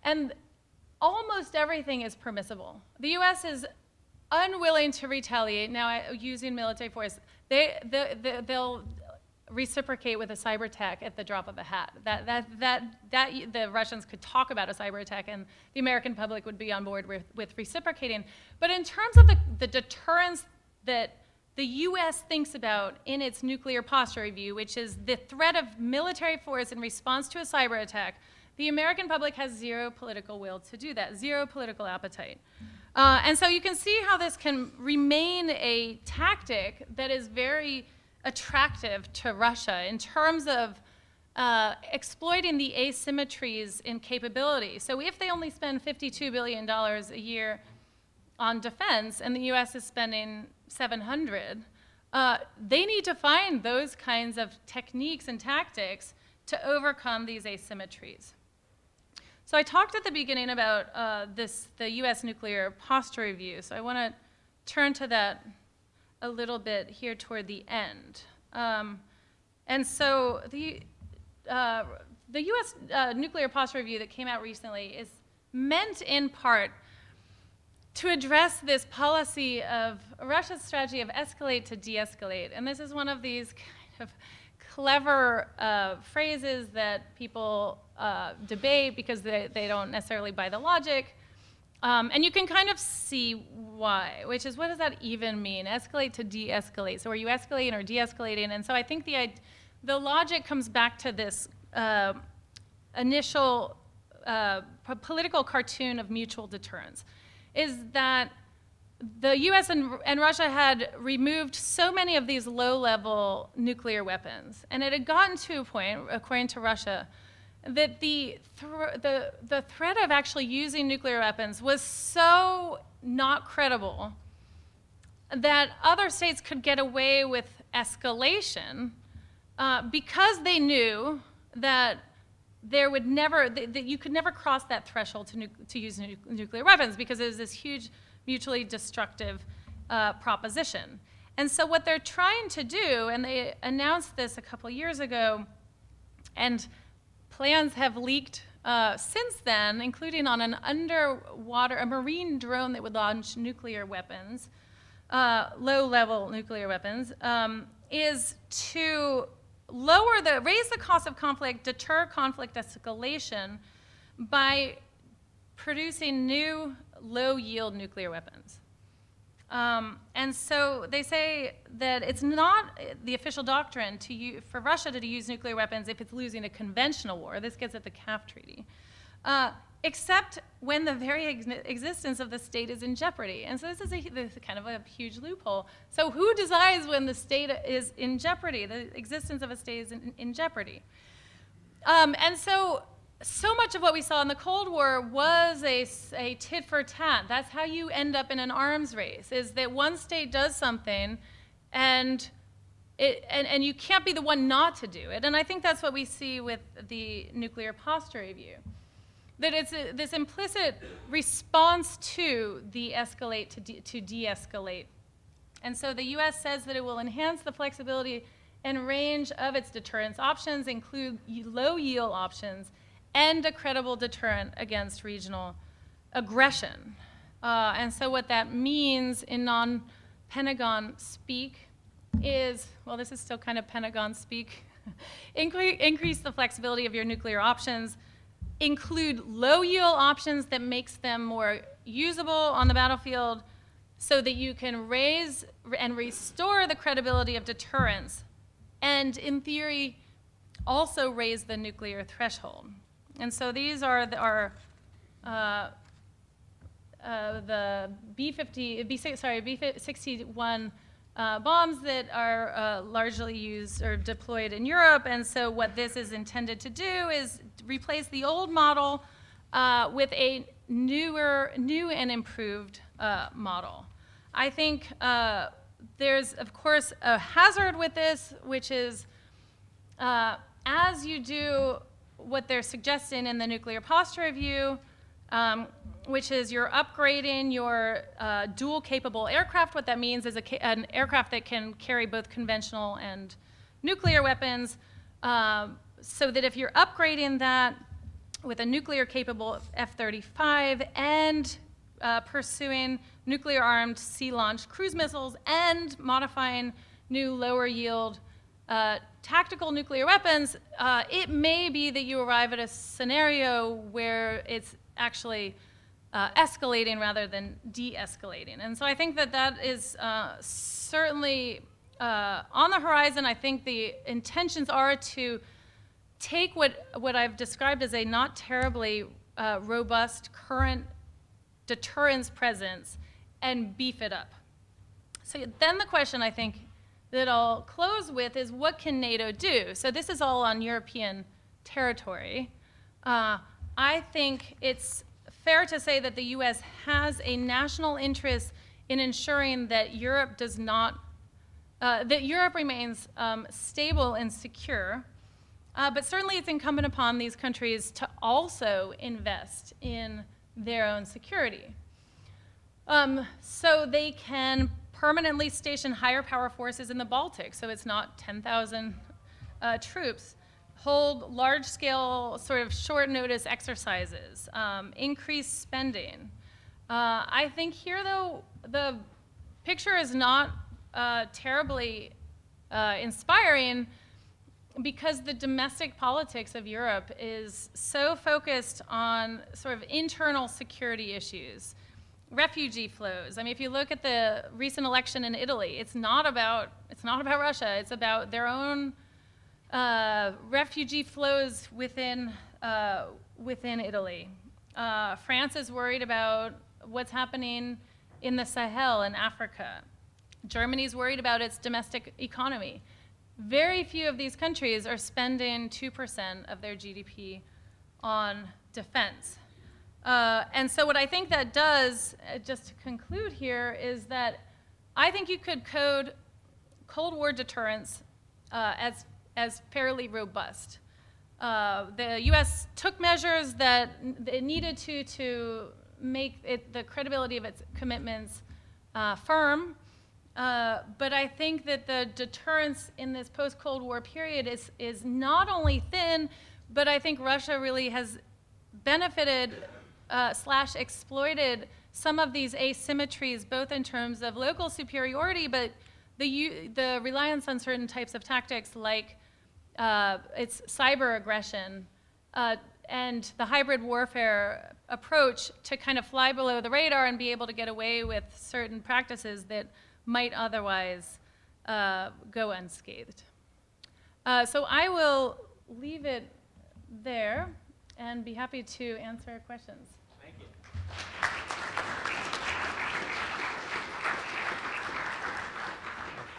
S2: And almost everything is permissible. The US is unwilling to retaliate now using military force. They'll reciprocate with a cyber attack at the drop of a hat. That the Russians could talk about a cyber attack and the American public would be on board with reciprocating. But in terms of the deterrence that the U.S. thinks about in its nuclear posture review, which is the threat of military force in response to a cyber attack, the American public has zero political will to do that, zero political appetite. And so you can see how this can remain a tactic that is very attractive to Russia in terms of exploiting the asymmetries in capability. So if they only spend $52 billion a year on defense and the U.S. is spending 700, they need to find those kinds of techniques and tactics to overcome these asymmetries. So I talked at the beginning about the U.S. nuclear posture review, so I want to turn to that a little bit here toward the end. And so the U.S. Nuclear posture review that came out recently is meant in part to address this policy of Russia's strategy of escalate to de-escalate. And this is one of these kind of clever phrases that people debate because they don't necessarily buy the logic. And you can kind of see why, which is, what does that even mean? Escalate to de-escalate. So are you escalating or de-escalating? And so I think the logic comes back to this initial political cartoon of mutual deterrence, is that the US and Russia had removed so many of these low-level nuclear weapons, and it had gotten to a point, according to Russia, that the threat of actually using nuclear weapons was so not credible that other states could get away with escalation because they knew that there would never, that you could never cross that threshold to use nuclear weapons because it was this huge mutually destructive proposition. And so what they're trying to do, and they announced this a couple years ago, and plans have leaked since then, including on an underwater, a marine drone that would launch nuclear weapons, low-level nuclear weapons, is to raise the cost of conflict, deter conflict escalation by producing new low-yield nuclear weapons. And so they say that it's not the official doctrine for Russia to use nuclear weapons if it's losing a conventional war. This gets at the CAF Treaty. Except when the very existence of the state is in jeopardy. And so this is kind of a huge loophole. So who decides when the state is in jeopardy? The existence of a state is in jeopardy. And so much of what we saw in the Cold War was a tit for tat. That's how you end up in an arms race, is that one state does something and you can't be the one not to do it. And I think that's what we see with the nuclear posture review. That it's this implicit response to the escalate to de-escalate. And so the U.S. says that it will enhance the flexibility and range of its deterrence options, include low-yield options, and a credible deterrent against regional aggression. And so what that means in non-Pentagon speak is, well, this is still kind of Pentagon speak, increase the flexibility of your nuclear options, include low-yield options that makes them more usable on the battlefield so that you can raise and restore the credibility of deterrence, and in theory, also raise the nuclear threshold. And so these are the B-61 bombs that are largely used or deployed in Europe. And so what this is intended to do is replace the old model with a new and improved model. I think there's, of course, a hazard with this, which is as you do what they're suggesting in the nuclear posture review, which is you're upgrading your dual-capable aircraft. What that means is an aircraft that can carry both conventional and nuclear weapons, so that if you're upgrading that with a nuclear-capable F-35 and pursuing nuclear-armed sea-launched cruise missiles and modifying new lower-yield tactical nuclear weapons, it may be that you arrive at a scenario where it's actually escalating rather than de-escalating. And so I think that that is certainly on the horizon. I think the intentions are to take what I've described as a not terribly robust current deterrence presence and beef it up. So then the question I think that I'll close with is, what can NATO do? So this is all on European territory. I think it's fair to say that the US has a national interest in ensuring that Europe does not, that Europe remains stable and secure. But certainly it's incumbent upon these countries to also invest in their own security. So they can permanently station higher power forces in the Baltic, so it's not 10,000 troops, hold large-scale sort of short-notice exercises, increase spending. I think here, though, the picture is not terribly inspiring, because the domestic politics of Europe is so focused on sort of internal security issues, refugee flows. I mean, if you look at the recent election in Italy, it's not about Russia. It's about their own refugee flows within Italy. France is worried about what's happening in the Sahel in Africa. Germany's worried about its domestic economy. Very few of these countries are spending 2% of their GDP on defense. And so what I think that does, just to conclude here, is that I think you could code Cold War deterrence as fairly robust. The US took measures that it needed to make the credibility of its commitments firm. But I think that the deterrence in this post-Cold War period is not only thin, but I think Russia really has benefited / exploited some of these asymmetries, both in terms of local superiority, but the reliance on certain types of tactics like its cyber aggression and the hybrid warfare approach to kind of fly below the radar and be able to get away with certain practices that might otherwise go unscathed. So I will leave it there and be happy to answer questions.
S3: Thank you.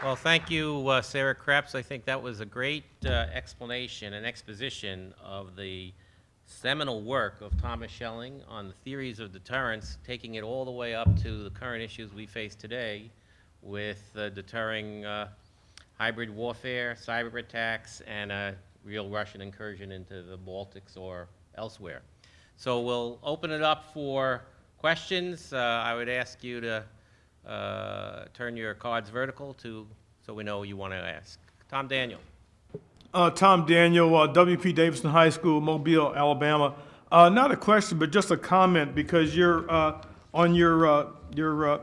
S3: Well, thank you, Sarah Kreps. I think that was a great explanation and exposition of the seminal work of Thomas Schelling on the theories of deterrence, taking it all the way up to the current issues we face today with deterring hybrid warfare, cyber attacks, and a real Russian incursion into the Baltics or elsewhere. So we'll open it up for questions. I would ask you to turn your cards vertical so we know you want to ask. Tom Daniel.
S4: Tom Daniel, W.P. Davidson High School, Mobile, Alabama. Not a question, but just a comment, because you're on your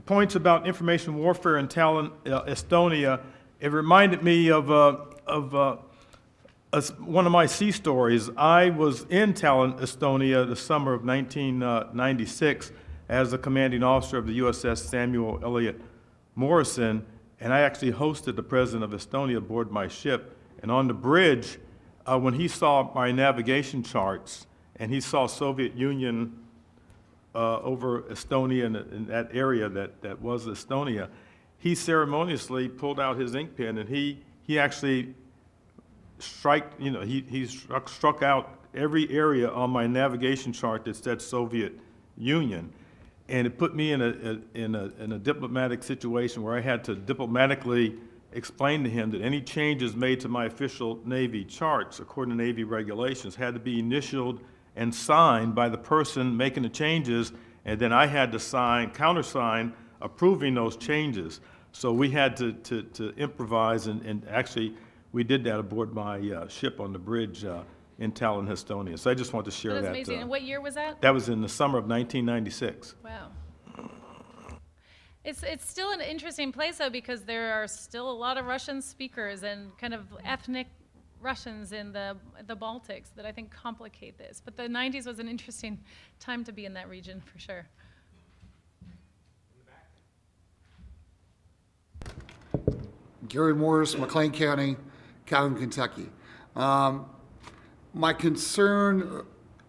S4: points about information warfare in Tallinn, Estonia. It reminded me of one of my sea stories. I was in Tallinn, Estonia, the summer of 1996 as the commanding officer of the USS Samuel Eliot Morrison, and I actually hosted the president of Estonia aboard my ship. And on the bridge, when he saw my navigation charts and he saw Soviet Union over Estonia and that area that was Estonia, he ceremoniously pulled out his ink pen and he actually struck out every area on my navigation chart that said Soviet Union. And it put me in a diplomatic situation where I had to diplomatically explain to him that any changes made to my official Navy charts, according to Navy regulations, had to be initialed and signed by the person making the changes, and then I had to countersign approving those changes. So we had to improvise, and actually we did that aboard my ship on the bridge in Tallinn, Estonia. So I just wanted to share that.
S2: That's amazing. And what year was that?
S4: That was in the summer of 1996.
S2: Wow. It's still an interesting place, though, because there are still a lot of Russian speakers and kind of ethnic Russians in the Baltics that I think complicate this. But the 90s was an interesting time to be in that region, for sure.
S5: Gary Morris, McLean County, Calhoun, Kentucky. My concern,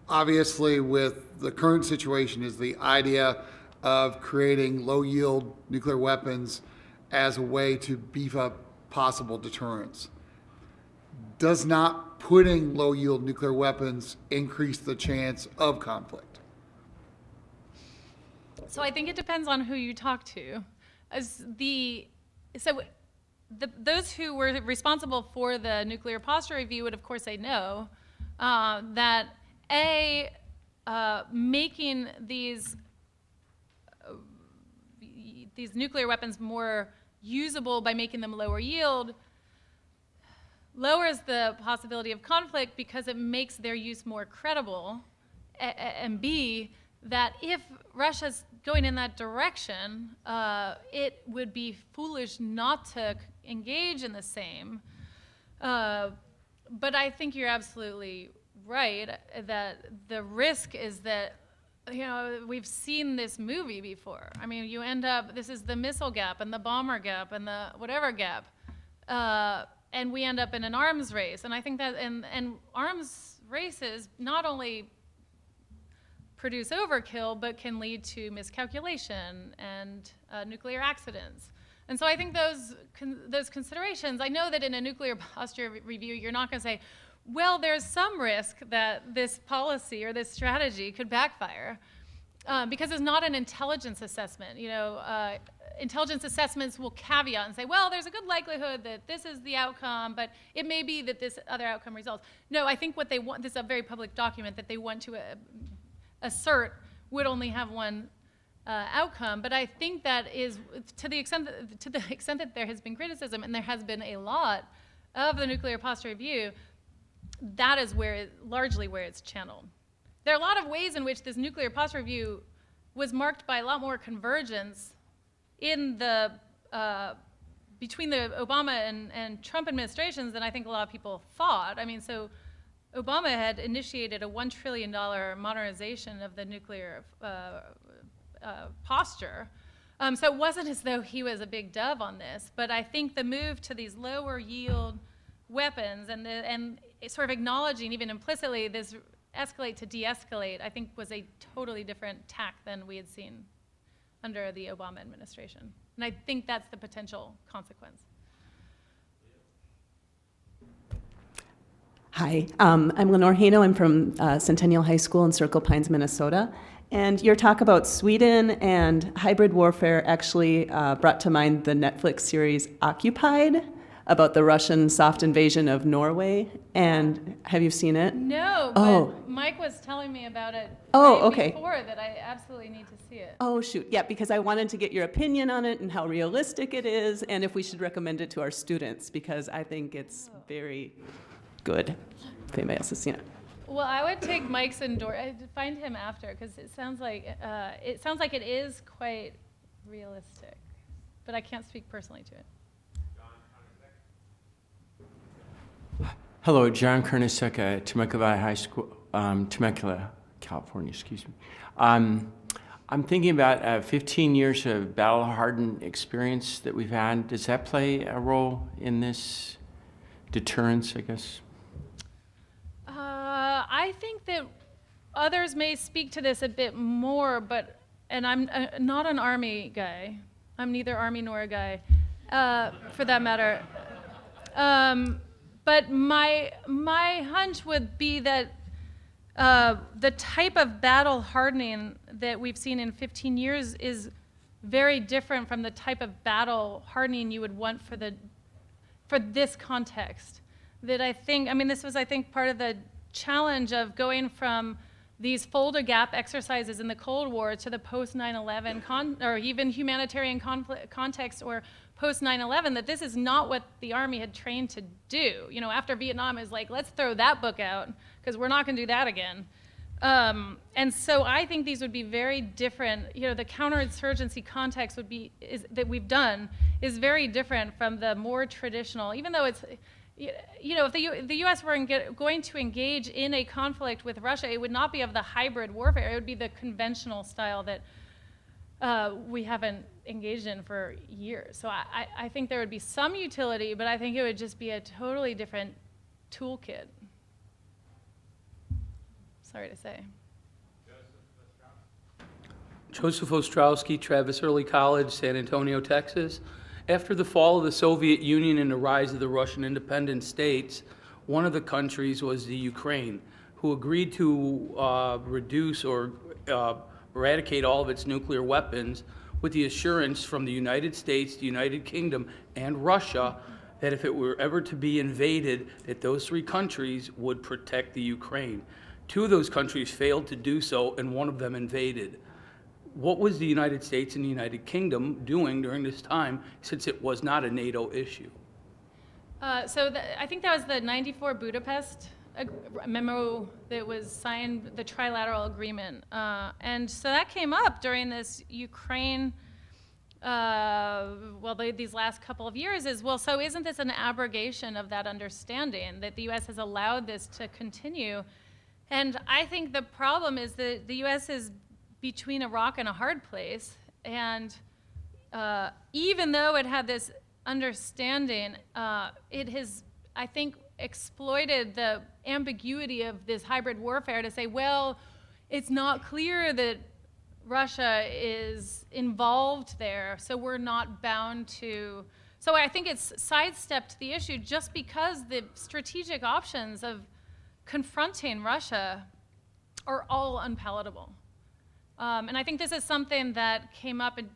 S5: obviously, with the current situation is the idea of creating low-yield nuclear weapons as a way to beef up possible deterrence. Does not putting low-yield nuclear weapons increase the chance of conflict?
S2: So I think it depends on who you talk to. Those who were responsible for the nuclear posture review would, of course, say no. That making these nuclear weapons more usable by making them lower yield lowers the possibility of conflict because it makes their use more credible. And B, that if Russia's going in that direction, it would be foolish not to engage in the same. But I think you're absolutely right that the risk is that, we've seen this movie before. I mean, you end up, this is the missile gap and the bomber gap and the whatever gap. And we end up in an arms race. And I think that, and arms races not only produce overkill, but can lead to miscalculation and nuclear accidents. And so I think those considerations, I know that in a nuclear posture review, you're not going to say, well, there's some risk that this policy or this strategy could backfire, because it's not an intelligence assessment. Intelligence assessments will caveat and say, well, there's a good likelihood that this is the outcome, but it may be that this other outcome results. No, I think what they want, this is a very public document that they want to assert would only have one outcome. But I think that is, to the extent that there has been criticism, and there has been a lot of the nuclear posture review, that is largely where it's channeled. There are a lot of ways in which this nuclear posture review was marked by a lot more convergence in the between the Obama and Trump administrations than I think a lot of people thought. I mean, so Obama had initiated a $1 trillion modernization of the nuclear posture. So it wasn't as though he was a big dove on this, but I think the move to these lower yield weapons and sort of acknowledging even implicitly this escalate to de-escalate, I think was a totally different tack than we had seen under the Obama administration. And I think that's the potential consequence.
S6: Hi, I'm Lenore Hano. I'm from Centennial High School in Circle Pines, Minnesota. And your talk about Sweden and hybrid warfare actually brought to mind the Netflix series Occupied, about the Russian soft invasion of Norway. And have you seen it?
S2: No,
S6: Oh.
S2: but Mike was telling me about it
S6: Okay.
S2: before that I absolutely need to see it.
S6: Oh, shoot. Yeah, because I wanted to get your opinion on it and how realistic it is, and if we should recommend it to our students, because I think it's very good, if anybody else has seen it.
S2: Well, I would take Mike's I'd find him after, because it sounds like it is quite realistic, but I can't speak personally to it.
S7: Hello, John Kernasek at Temecula High School, Temecula, California, excuse me. I'm thinking about 15 years of battle-hardened experience that we've had. Does that play a role in this deterrence, I guess?
S2: I think that others may speak to this a bit more, and I'm not an Army guy. I'm neither Army nor a guy, for that matter. But my hunch would be that the type of battle hardening that we've seen in 15 years is very different from the type of battle hardening you would want for this context. That I think, this was, I think, part of the challenge of going from these folder gap exercises in the Cold War to the post 9/11 or even humanitarian conflict context or post 9/11, that this is not what the Army had trained to do. After Vietnam is like, let's throw that book out because we're not going to do that again. And so I think these would be very different. You know, the counterinsurgency context that we've done is very different from the more traditional, even though it's, you know, if the U.S. were going to engage in a conflict with Russia, it would not be of the hybrid warfare. It would be the conventional style that we haven't engaged in for years. So I think there would be some utility, but I think it would just be a totally different toolkit. Sorry to say.
S8: Joseph Ostrowski, Travis Early College, San Antonio, Texas. After the fall of the Soviet Union and the rise of the Russian independent states, one of the countries was the Ukraine, who agreed to reduce or eradicate all of its nuclear weapons with the assurance from the United States, the United Kingdom, and Russia that if it were ever to be invaded, that those three countries would protect the Ukraine. Two of those countries failed to do so, and one of them invaded. What was the United States and the United Kingdom doing during this time, since it was not a NATO issue?
S2: I think that was the '94 Budapest memo that was signed, the trilateral agreement. And so that came up during this Ukraine, these last couple of years is, well, so isn't this an abrogation of that understanding that the U.S. has allowed this to continue? And I think the problem is that the U.S. is between a rock and a hard place. And even though it had this understanding, it has, I think, exploited the ambiguity of this hybrid warfare to say, well, it's not clear that Russia is involved there, so we're not bound to. So I think it's sidestepped the issue just because the strategic options of confronting Russia are all unpalatable. And I think this is something that came up and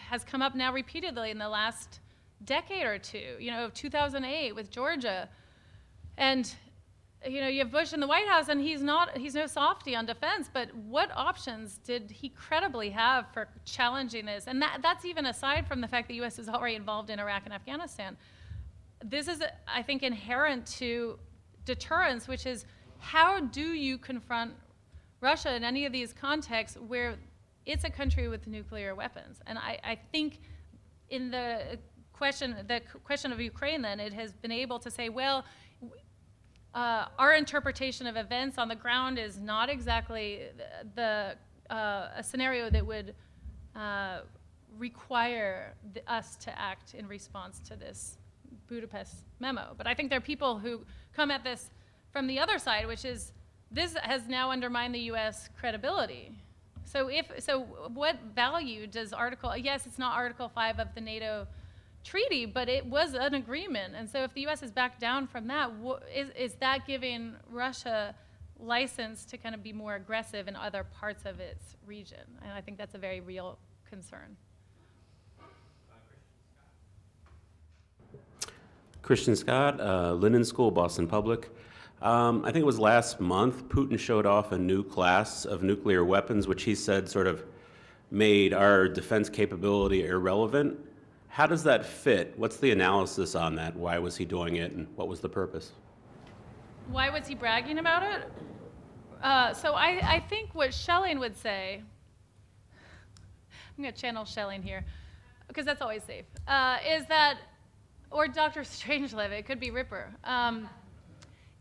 S2: has come up now repeatedly in the last decade or two, 2008 with Georgia. And, you have Bush in the White House, and he's no softy on defense, but what options did he credibly have for challenging this? And that's even aside from the fact the U.S. is already involved in Iraq and Afghanistan. This is, I think, inherent to deterrence, which is how do you confront Russia in any of these contexts where it's a country with nuclear weapons? And I think in the question of Ukraine, then, it has been able to say, well, our interpretation of events on the ground is not exactly a scenario that would require us to act in response to this Budapest memo. But I think there are people who come at this from the other side, which is this has now undermined the U.S. credibility. So what value does yes, it's not Article 5 of the NATO treaty, but it was an agreement. And so if the U.S. is backed down from that, is that giving Russia license to kind of be more aggressive in other parts of its region? And I think that's a very real concern.
S9: Christian Scott, Linden School, Boston Public. I think it was last month, Putin showed off a new class of nuclear weapons, which he said sort of made our defense capability irrelevant. How does that fit? What's the analysis on that? Why was he doing it, and what was the purpose?
S2: Why was he bragging about it? So I think what Schelling would say, I'm going to channel Schelling here, because that's always safe, is that, or Dr. Strangelove, it could be Ripper,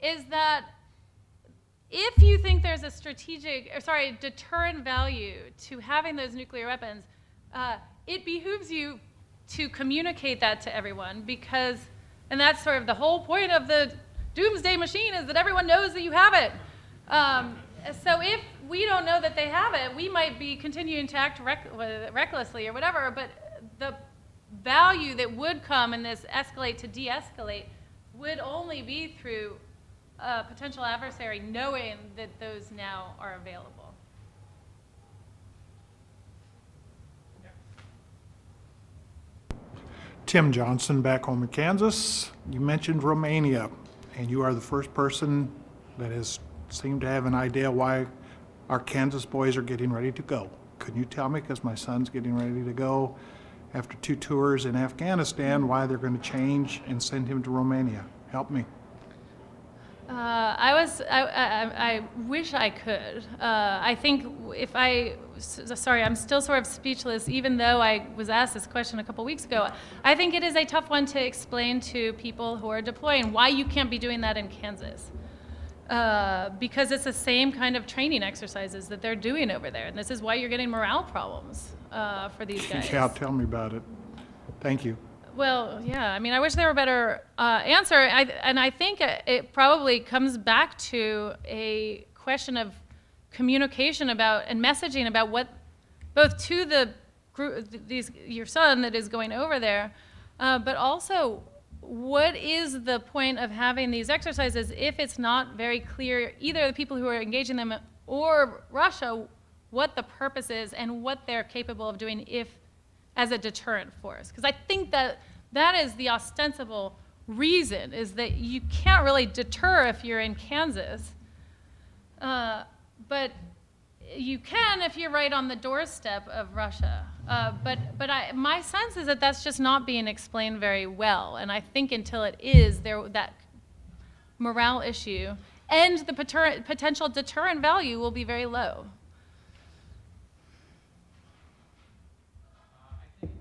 S2: is that if you think there's a deterrent value to having those nuclear weapons, it behooves you to communicate that to everyone, and that's sort of the whole point of the doomsday machine, is that everyone knows that you have it. So if we don't know that they have it, we might be continuing to act recklessly or whatever, but the value that would come in this escalate to de-escalate would only be through a potential adversary knowing that those now are available.
S10: Tim Johnson, back home in Kansas. You mentioned Romania, and you are the first person that has seemed to have an idea why our Kansas boys are getting ready to go. Could you tell me, because my son's getting ready to go after 2 tours in Afghanistan, why they're going to change and send him to Romania? Help me.
S2: I wish I could. I think if sorry, I'm still sort of speechless, even though I was asked this question a couple weeks ago. I think it is a tough one to explain to people who are deploying why you can't be doing that in Kansas. Because it's the same kind of training exercises that they're doing over there. And this is why you're getting morale problems for these guys.
S10: Yeah, tell me about it. Thank you.
S2: Well, yeah, I mean, I wish there were a better answer. And I think it probably comes back to a question of communication about and messaging about what, both to the group, your son that is going over there, but also what is the point of having these exercises if it's not very clear, either the people who are engaging them or Russia, what the purpose is and what they're capable of doing as a deterrent force. Because I think that is the ostensible reason, is that you can't really deter if you're in Kansas, but you can if you're right on the doorstep of Russia. But my sense is that that's just not being explained very well, and I think until it is, that morale issue and the potential deterrent value will be very low.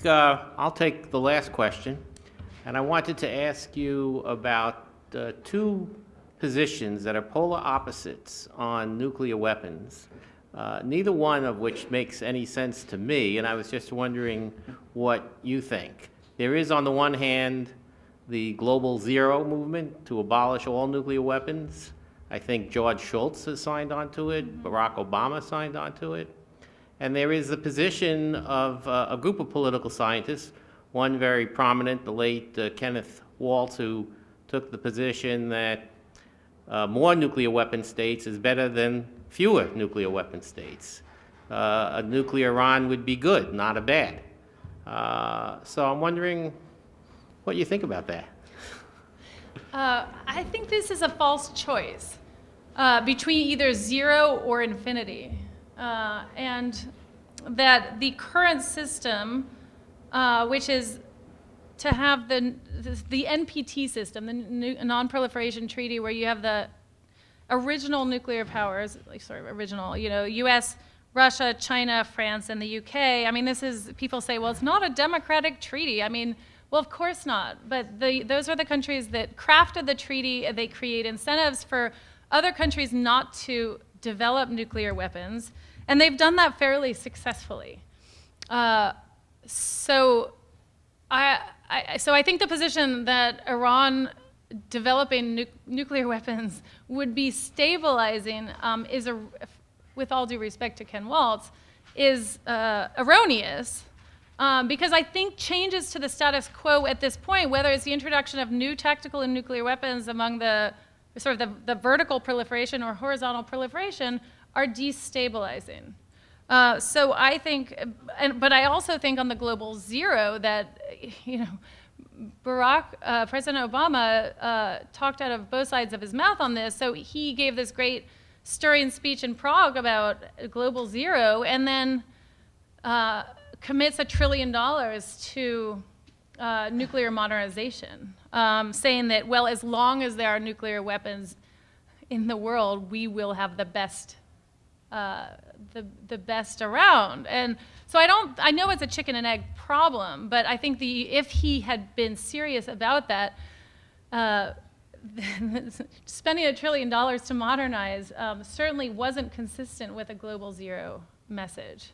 S3: I'll take the last question, and I wanted to ask you about two positions that are polar opposites on nuclear weapons, neither one of which makes any sense to me, and I was just wondering what you think. There is, on the one hand, the global zero movement to abolish all nuclear weapons. I think George Shultz has signed on to it, Barack Obama signed on to it. And there is the position of a group of political scientists, one very prominent, the late Kenneth Waltz, who took the position that more nuclear weapon states is better than fewer nuclear weapon states. A nuclear Iran would be good, not a bad. So I'm wondering what you think about that.
S2: I think this is a false choice between either zero or infinity. And that the current system, which is to have the NPT system, the Non-Proliferation Treaty, where you have the original nuclear powers, U.S., Russia, China, France, and the U.K. I mean, people say, well, it's not a democratic treaty. I mean, well, of course not. But those are the countries that crafted the treaty. They create incentives for other countries not to develop nuclear weapons, and they've done that fairly successfully. So I think the position that Iran developing nuclear weapons would be stabilizing with all due respect to Ken Waltz, is erroneous. Because I think changes to the status quo at this point, whether it's the introduction of new tactical and nuclear weapons among the vertical proliferation or horizontal proliferation, are destabilizing. So I think, but I also think on the global zero that, President Obama talked out of both sides of his mouth on this. So he gave this great stirring speech in Prague about global zero, and then commits $1 trillion to nuclear modernization, saying that, well, as long as there are nuclear weapons in the world, we will have the best around. And so I know it's a chicken and egg problem, but I think if he had been serious about that, spending $1 trillion to modernize certainly wasn't consistent with a global zero message.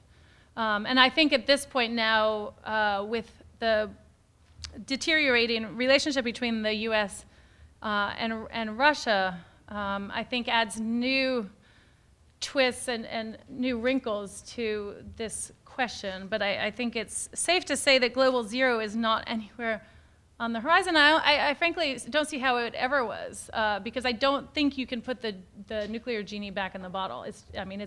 S2: And I think at this point now, with the deteriorating relationship between the U.S. And Russia, I think adds new twists and new wrinkles to this question. But I think it's safe to say that global zero is not anywhere on the horizon. I frankly don't see how it ever was, because I don't think you can put the nuclear genie back in the bottle. It's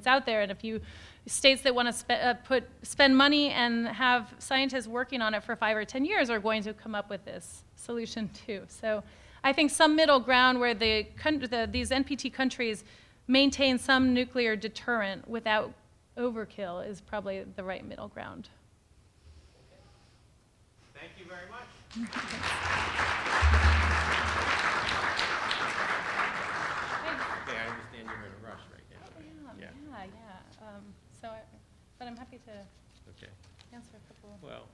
S2: out there, and if you states that want to spend money and have scientists working on it for 5 or 10 years are going to come up with this solution too. So I think some middle ground where these NPT countries maintain some nuclear deterrent without overkill is probably the right middle ground.
S3: Thank you very much. you're in a rush right now. right?
S2: Yeah. But I'm happy to
S3: Okay.
S2: answer a couple.
S3: Well,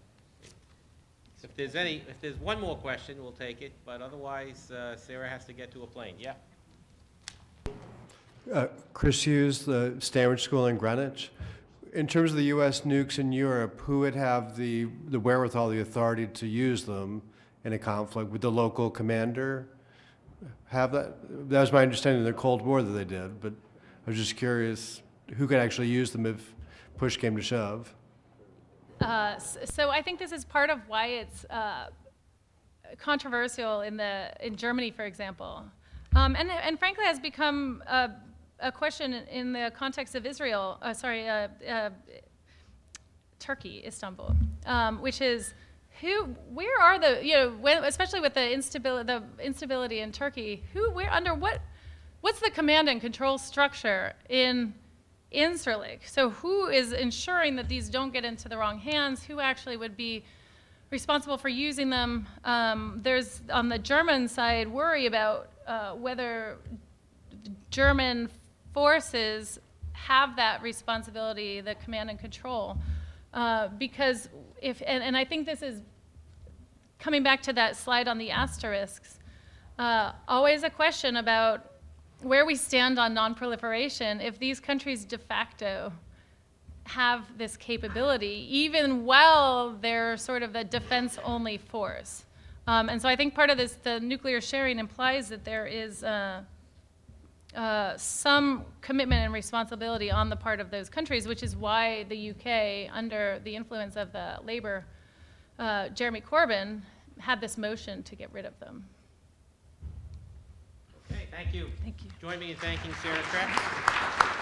S3: if there's one more question, we'll take it, but otherwise, Sarah has to get to a plane. Yeah?
S11: Chris Hughes, the Stanford School in Greenwich. In terms of the U.S. nukes in Europe, who would have the wherewithal, the authority to use them in a conflict? Would the local commander have that? That was my understanding in the Cold War that they did, but I was just curious who could actually use them if push came to shove.
S2: So I think this is part of why it's controversial in Germany, for example, and frankly has become a question in the context of Israel. Turkey, Istanbul, which is where are especially with the instability in Turkey, what's the command and control structure in Incirlik? So who is ensuring that these don't get into the wrong hands? Who actually would be responsible for using them? There's, on the German side, worry about whether German forces have that responsibility, the command and control. Because and I think this is coming back to that slide on the asterisks, always a question about where we stand on non-proliferation. If these countries de facto have this capability, even while they're sort of a defense-only force. And so I think part of this, the nuclear sharing implies that there is some commitment and responsibility on the part of those countries, which is why the UK, under the influence of the Labour, Jeremy Corbyn, had this motion to get rid of them.
S3: Okay, thank you.
S2: Thank you.
S3: Join me in thanking Sarah Kreps.